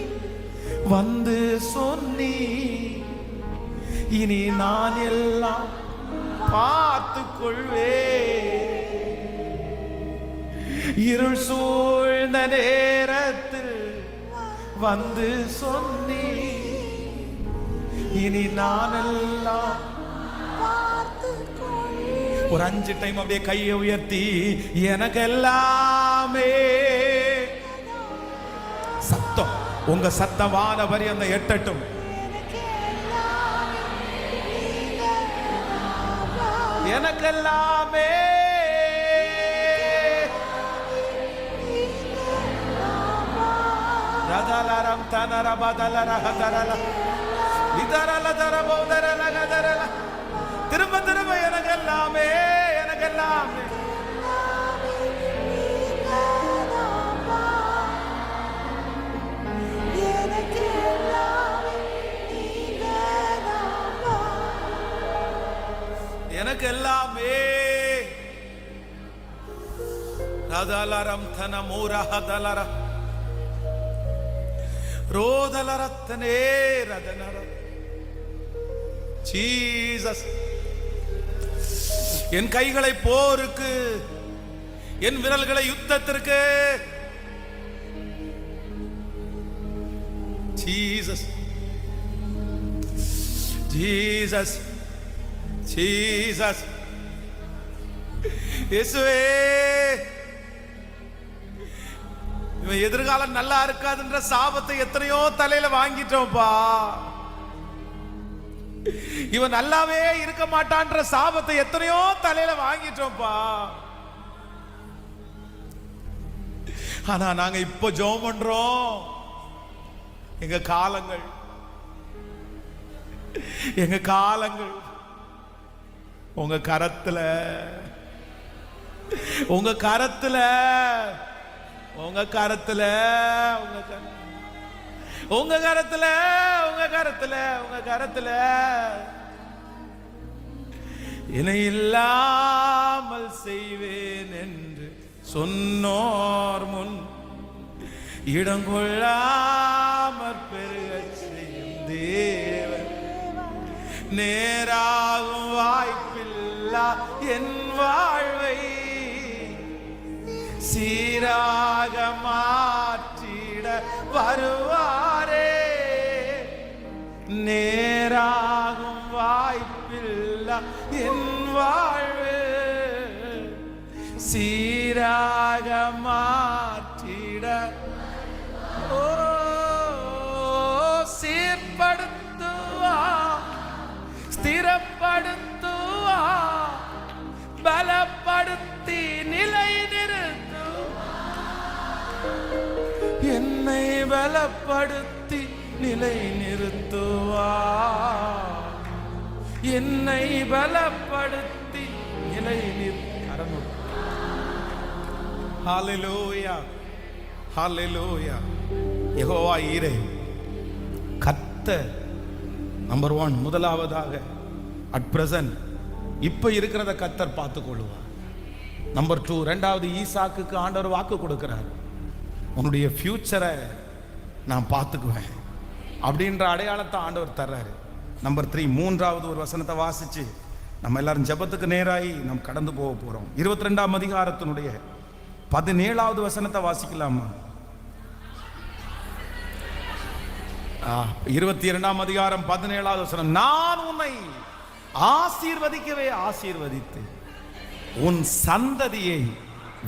A: வந்து சொன்னி இனி நான் எல்லாம் பார்த்துக் கொள்வே. இருள் சூழ்ந்த நேரத்தில் வந்து சொன்னி இனி நான் எல்லாம் பார்த்துக் கொள்வே. ஒரு 5 டைம் அப்படியே கையை உயர்த்தி எனக்கு எல்லாமே. சத்தம் உங்க சத்தமான வரி அந்த எட்டட்டும். எனக்கு எல்லாமே ரதலரம் தனர பதலர ஹதரல இதரல தரபோதரல கதரல. திரும்ப திரும்ப எனக்கு எல்லாமே, எனக்கு எல்லாமே. எனக்கு எல்லாமே ரதலரம் தன மூரஹதலர ரோதலரத்தனே ரதனர. ஜீசஸ், என் கைகளை போருக்கு, என் விரல்களை யுத்தத்திற்கு. ஜீசஸ், ஜீசஸ், ஜீசஸ், இயேசுவே. இவன் எதிர்காலம் நல்லா இருக்காதுன்ற சாபத்தை எத்தனையோ தலையில வாங்கிட்டோம்பா. இவன் நல்லாவே இருக்க மாட்டான்ற சாபத்தை எத்தனையோ தலையில வாங்கிட்டோம்பா. ஆனா நாங்க இப்ப ஜெபம் பண்றோம். எங்க காலங்கள், எங்க காலங்கள் உங்க கரத்துல, உங்க கரத்துல, உங்க கரத்துல, உங்க கரத்துல, உங்க கரத்துல, உங்க கரத்துல, உங்க கரத்துல. என்னை இல்லாமல் செய்வேன் என்று சொன்னோர் முன் இடங்கொள்ளாமற் பெருகச் செய்யும் தேவன், நேராகும் வாய்ப்பில்லா என் வாழ்வை சீராக மாற்றிட வருவாரே. நேராகும் வாய்ப்பில்லா என் வாழ்வு சீராக மாற்றிட சீர்படுத்துவா, ஸ்திரப்படுத்துவா, பலப்படுத்தி நிலை பலப்படுத்தி நிலை நிறுத்துவார். என்னை பலப்படுத்தி நிலை நிறுத்த. ஹல்லேலூயா, ஹல்லேலூயா. யெகோவா ஈரே, கர்த்தர் நம்பர் 1. முதலாவதாக அட் பிரசன்ட் இப்ப இருக்கிறத கர்த்தர் பார்த்துக் கொள்ளுவார். நம்பர் 2, ரெண்டாவது ஈசாக்குக்கு ஆண்டவர் வாக்கு கொடுக்கிறார், உன்னுடைய ஃபியூச்சரை நான் பார்த்துக்குவேன் அப்படின்ற அடையாளத்தை ஆண்டவர் தர்றாரு. நம்பர் 3, மூன்றாவது ஒரு வசனத்தை வாசிச்சு நம்ம எல்லாரும் ஜெபத்துக்கு நேராகி நம்ம கடந்து போக போறோம். 22ஆம் அதிகாரத்தினுடைய 17வது வசனத்தை வாசிக்கலாமா? 22ஆம் அதிகாரம் 17வது வசனம். நான் உன்னை ஆசீர்வதிக்கவே ஆசீர்வதித்து உன் சந்ததியை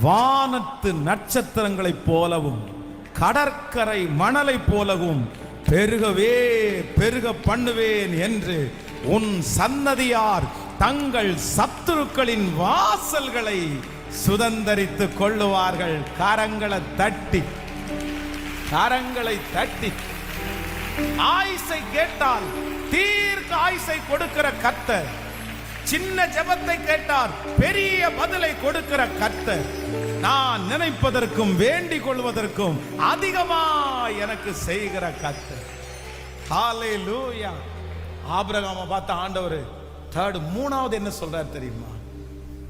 A: வானத்து நட்சத்திரங்களைப் போலவும் கடற்கரை மணலைப் போலவும் பெருகவே பெருக பண்ணுவேன் என்று உன் சந்ததியார் தங்கள் சத்துருக்களின் வாசல்களை சுதந்தரித்துக் கொள்ளுவார்கள். கரங்களை தட்டி, கரங்களை தட்டி. ஆயுசை கேட்டால் தீர்க்க ஆயுசை கொடுக்கிற கர்த்தர், சின்ன ஜெபத்தை கேட்டார் பெரிய பதிலை கொடுக்கிற கர்த்தர், நான் நினைப்பதற்கும் வேண்டிக் கொள்வதற்கும் அதிகமா எனக்கு செய்கிற கர்த்தர். ஹல்லேலூயா. ஆபிரகாமை பார்த்த ஆண்டவர் மூணாவது என்ன சொல்றார் தெரியுமா?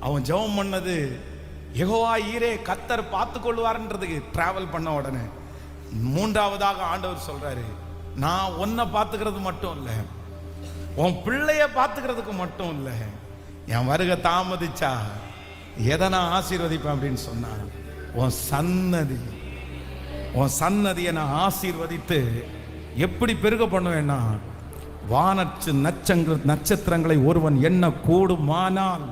A: அவன் ஜெபம் பண்ணது யெகோவா ஈரே, கர்த்தர் பார்த்து கொள்வார்ன்றதுக்கு டிராவல் பண்ண உடனே மூன்றாவதாக ஆண்டவர் சொல்றாரு, நான் உன்னை பார்த்துக்கிறது மட்டும் இல்லை, உன் பிள்ளைய பார்த்துக்கிறதுக்கு மட்டும் இல்லை, என் வருகை தாமதிச்சா எதை நான் ஆசீர்வதிப்பேன் அப்படின்னு சொன்னார். உன் சன்னதியை நான் ஆசீர்வதித்து எப்படி பெருக பண்ணுவேன்னா, வானத்து நட்சத்திரங்களை ஒருவன் என்ன கூடுமானால்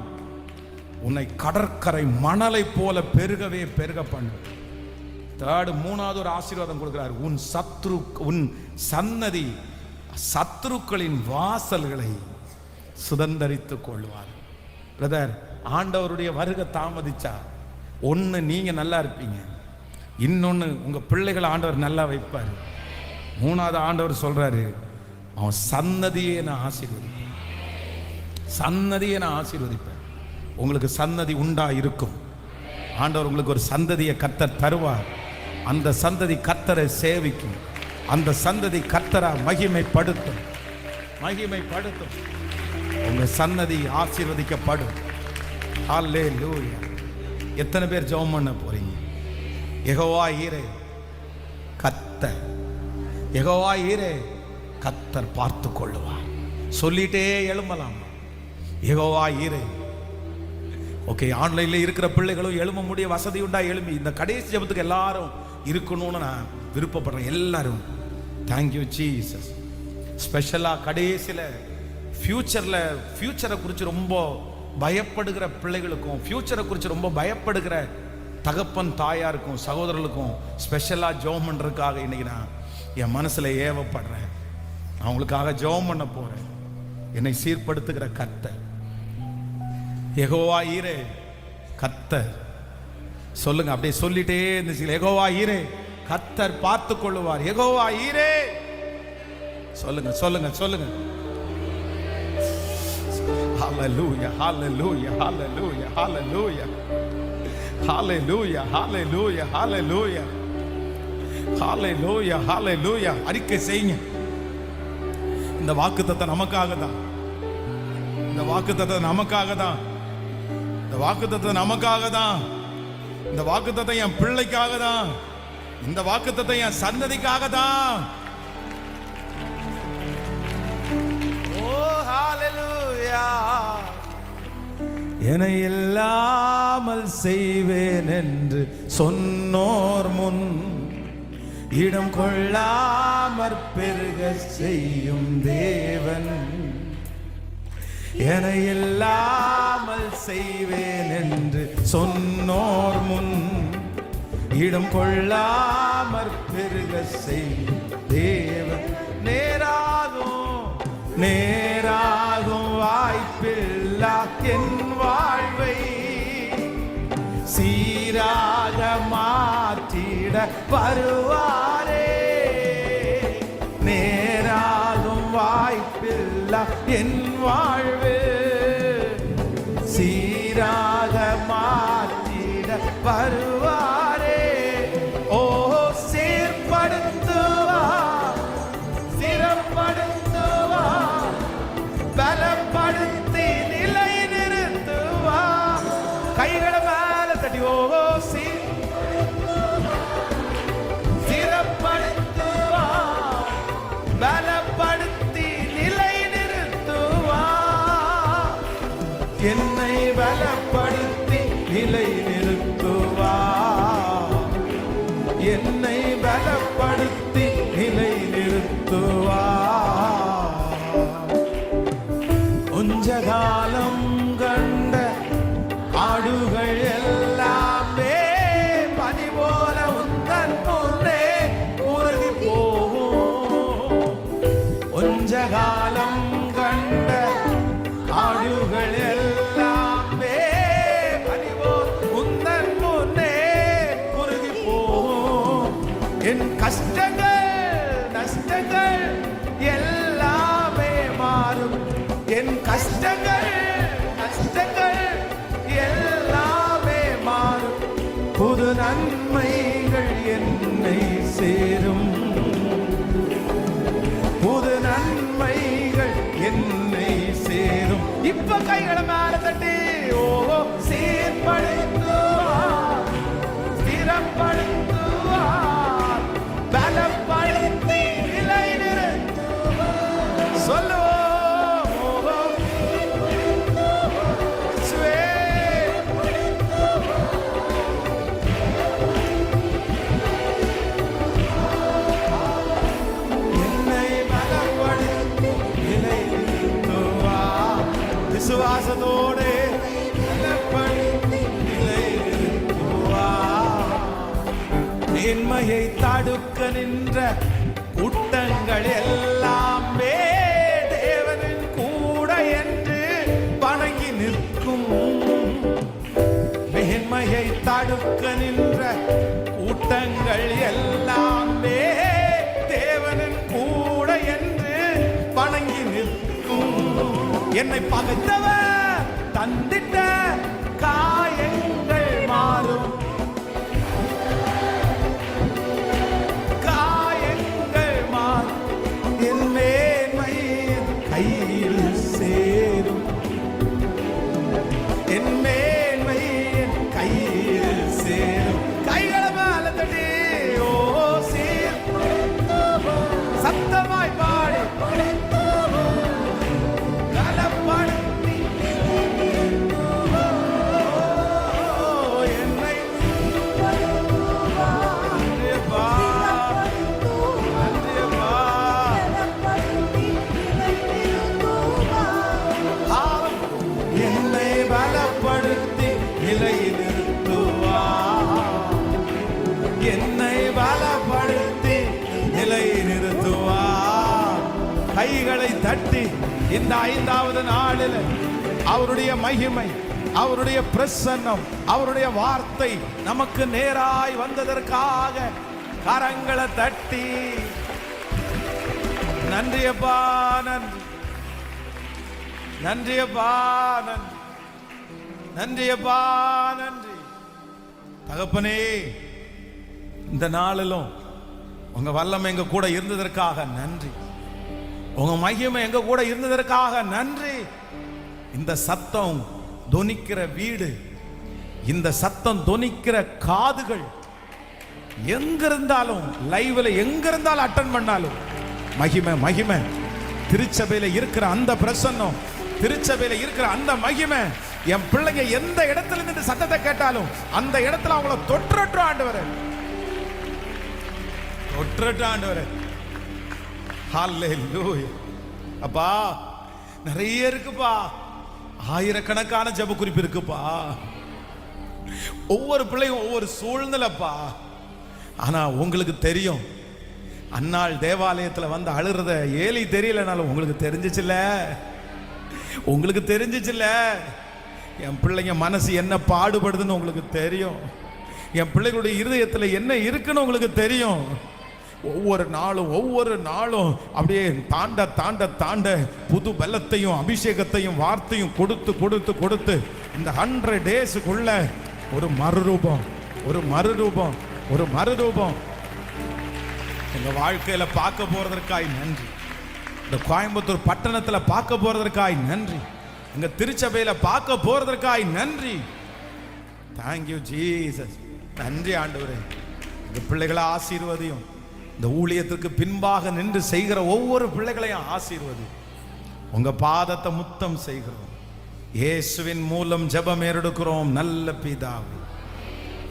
A: உன்னை கடற்கரை மணலை போல பெருகவே பெருக பண்ணு. மூணாவது ஒரு ஆசீர்வாதம் கொடுக்கிறார், உன் சன்னதி சத்துருக்களின் வாசல்களை சுதந்தரித்துக் கொள்வார். பிரதர், ஆண்டவருடைய வருகை தாமதிச்சா ஒன்று நீங்க நல்லா இருப்பீங்க, இன்னொன்று உங்க பிள்ளைகளை ஆண்டவர் நல்லா வைப்பார். மூணாவது ஆண்டவர் சொல்றாரு, அவன் சன்னதியே நான் ஆசீர்வதிப்பேன், சன்னதியை நான் ஆசீர்வதிப்பேன். உங்களுக்கு சன்னதி உண்டா இருக்கும். ஆண்டவர் உங்களுக்கு ஒரு சந்ததியை கர்த்தர் தருவார். அந்த சந்ததி கர்த்தரை சேவிக்கும், அந்த சந்ததி கர்த்தரை மகிமைப்படுத்தும். உங்க சன்னதி ஆசீர்வதிக்கப்படும். ஹல்லேலூயா. எத்தனை பேர் ஜெபம் பண்ண போறீங்க? யெகோவா ஈரே கர்த்தர், யெகோவா ஈரே கர்த்தர் பார்த்து கொள்ளுவார். சொல்லிட்டே எழும்பலாம், யெகோவா ஈரே. ஓகே, ஆன்லைன்ல இருக்கிற பிள்ளைகளும் எழும்ப முடிய வசதி உண்டா எழும்பி இந்த கடைசி ஜெபத்துக்கு எல்லாரும் இருக்கணும்னு நான் விருப்பப்படுறேன். எல்லாரும் தேங்க்யூ ஜீசஸ். ஸ்பெஷலாக கடைசியில் ஃபியூச்சரை குறித்து ரொம்ப பயப்படுகிற பிள்ளைகளுக்கும், ஃபியூச்சரை குறித்து ரொம்ப பயப்படுகிற தகப்பன் தாயாருக்கும் சகோதரர்களுக்கும் ஸ்பெஷலாக ஜெபம் பண்ணுறதுக்காக இன்னைக்கு நான் என் மனசில் ஏவப்படுறேன். நான் உங்களுக்காக ஜெபம் பண்ண போகிறேன். என்னை சீர்படுத்துகிற கர்த்தர் யெகோவா ஈரே கர்த்தர். சொல்லுங்க, அப்படியே சொல்லிட்டே இருந்துச்சு, யெகோவா ஈரே கர்த்தர் பார்த்து கொள்ளுவார். யெகோவா ஈரே சொல்லுங்க சொல்லுங்க சொல்லுங்க. ஹல்லேலூயா ஹல்லேலூயா ஹல்லேலூயா ஹல்லேலூயா ஹல்லேலூயா ஹல்லேலூயா ஹல்லேலூயா ஹல்லேலூயா ஹல்லேலூயா. அறிக்கை செய்யுங்க. இந்த வாக்குத்தத்தம் நமக்காக தான், இந்த வாக்குத்தத்தம் நமக்காக தான், இந்த வாக்குத்தத்தம் நமக்காக தான், இந்த வாக்குத்தத்தம் என் பிள்ளைக்காக தான், இந்த வாக்குத்தத்தம் என் சந்ததிக்காக தான். ஓ ஹல்லேலூயா. என்னை இல்லாமல் செய்வேன் என்று சொன்னோர் முன் இடம் கொள்ளாமற் பெருக செய்யும் தேவன், என்னை இல்லாமல் செய்வேன் என்று சொன்னோர் முன் இடம் கொள்ளாமற் பெருக செய்யும் தேவன், நேராகும் வாய்ப்பில்லா என் வாழ்வை சீராக மாற்றிட வருவாரே. என்னை பலப்படுத்தி நிலை நிறுத்துவார். என்னை பலப்படுத்தி நிலை நிறுத்துவார். கொஞ்ச காலம் கண்ட ஆடுகள் எல்லாமே பனி போல உந்தன் முன்னே உருகி போகும். கொஞ்ச காலம் கண்ட ஆடுகள் எல்லாமே பனி போல் உந்தன் முன்னே உருகி போகும். என் கஷ்டங்கள் நஷ்டங்கள் எல்லாமே மாறும். என் கஷ்டங்கள் நஷ்டங்கள் எல்லாமே மாறும். புது நன்மைகள் என்னை சேரும். புது நன்மைகள் என்னை சேரும். இப்ப கைகளை மேல தட்டி ஓ சீர்படுத்துவார், ஸ்திரப்படுத்துவார், பலப்படுத்தி நிலை நிறுத்துவார். சொல்லுவோம் விசுவாசத்தோடு மேன்மையை தடுக்க நின்ற கூட்டங்கள் எல்லாமே தேவனின் கூட என்று வணங்கி நிற்கும். மேன்மையை தடுக்க நின்ற கூட்டங்கள் எல்லாமே தேவனின் கூட என்று வணங்கி நிற்கும். என்னை பகைத்தவர் தந்திட்ட காயங்கள் மாறும். காயங்கள் மாறும். என் மேன்மை கையில் சேரும். என் மேன்மை கையில் சேரும். கைகளை மேல தட்டி ஓ சீர் சத்தமாய் பாடி என்னை பலப்படுத்தி நிலை நிறுத்துவார். கைகளை தட்டி இந்த 5வது நாளில் அவருடைய மகிமை, அவருடைய பிரசன்னம், அவருடைய வார்த்தை நமக்கு நேராய் வந்ததற்காக கரங்களை தட்டி நன்றியப்பா, நன்றி நன்றியப்பா, நன்றி நன்றியப்பா, நன்றி. தகப்பனே, இந்த நாளிலும் உங்க வல்லமை எங்க கூட இருந்ததற்காக நன்றி. உங்க மகிமை எங்க கூட இருந்ததற்காக நன்றி. இந்த சத்தம் தொனிக்கிற வீடு, இந்த சத்தம் தொனிக்கிற காதுகள் எங்க இருந்தாலும், லைவ்ல எங்க இருந்தாலும் அட்டெண்ட் பண்ணாலும் மகிமை மகிமை. திருச்சபையில இருக்கிற அந்த பிரசன்னம், திருச்சபையில இருக்கிற அந்த மகிமை என் பிள்ளைங்க எந்த இடத்துல இருந்து சத்தத்தை கேட்டாலும் அந்த இடத்துல அவங்கள தொற்றட்டும் ஆண்டவரே, தொற்றட்டும் ஆண்டவரே. ஹல்லேலூயா. அப்பா நிறைய இருக்குப்பா, ஆயிரக்கணக்கான ஜெப குறிப்பு இருக்குப்பா. ஒவ்வொரு பிள்ளையும் ஒவ்வொரு சூழ்நிலைப்பா. ஆனா உங்களுக்கு தெரியும், அன்னாள் தேவாலயத்துல வந்து அழுறத ஏலி தெரியலனாலும் உங்களுக்கு தெரிஞ்சிச்சுல, உங்களுக்கு தெரிஞ்சிச்சுல. என் பிள்ளைங்க மனசு என்ன பாடுபடுதுன்னு உங்களுக்கு தெரியும். என் பிள்ளைகளுடைய இருதயத்துல என்ன இருக்குன்னு உங்களுக்கு தெரியும். ஒவ்வொரு நாளும் அப்படியே தாண்ட தாண்ட தாண்ட புது பலத்தையும் அபிஷேகத்தையும் வார்த்தையும் கொடுத்து கொடுத்து கொடுத்து இந்த 100 டேஸுக்குள்ள ஒரு மறுரூபம், ஒரு மறுரூபம், ஒரு மறுரூபம் எங்க வாழ்க்கையில பார்க்க போறதற்காய் நன்றி. இந்த கோயம்புத்தூர் பட்டணத்துல பார்க்க போறதற்காய் நன்றி. எங்க திருச்சபையில பார்க்க போறதற்காய் நன்றி. Thank you Jesus. நன்றி ஆண்டவரே. இந்த பிள்ளைகளை ஆசீர்வதியும். இந்த ஊழியத்திற்கு பின்பாக நின்று செய்கிற ஒவ்வொரு பிள்ளைகளையும் ஆசீர்வதி. உங்க பாதத்தை முத்தம் செய்கிறோம். இயேசுவின் மூலம் ஜெபம் ஏறெடுக்கிறோம் நல்ல பிதாவே.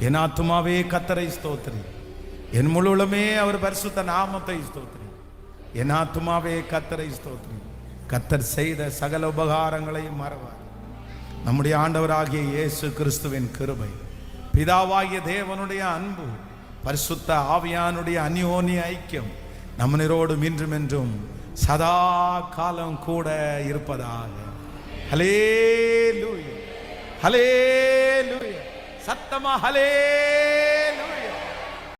A: என் ஆத்துமாவே கர்த்தரை ஸ்தோத்திரி, என் முழுவதுமே அவர் பரிசுத்த நாமத்தை ஸ்தோத்திரி. என் ஆத்துமாவே கர்த்தரை ஸ்தோத்திரி. கர்த்தர் செய்த சகல உபகாரங்களையும் மறவார். நம்முடைய ஆண்டவராகிய இயேசு கிறிஸ்துவின் கிருபை, பிதாவாகிய தேவனுடைய அன்பு, பரிசுத்த ஆவியானுடைய அந்யோன்ய ஐக்கியம் நம்மனரோடும் இன்றும் என்றும் சதா காலம் கூட இருப்பதாக. ஹல்லேலூயா, ஹல்லேலூயா. சத்தமா ஹல்லேலூயா.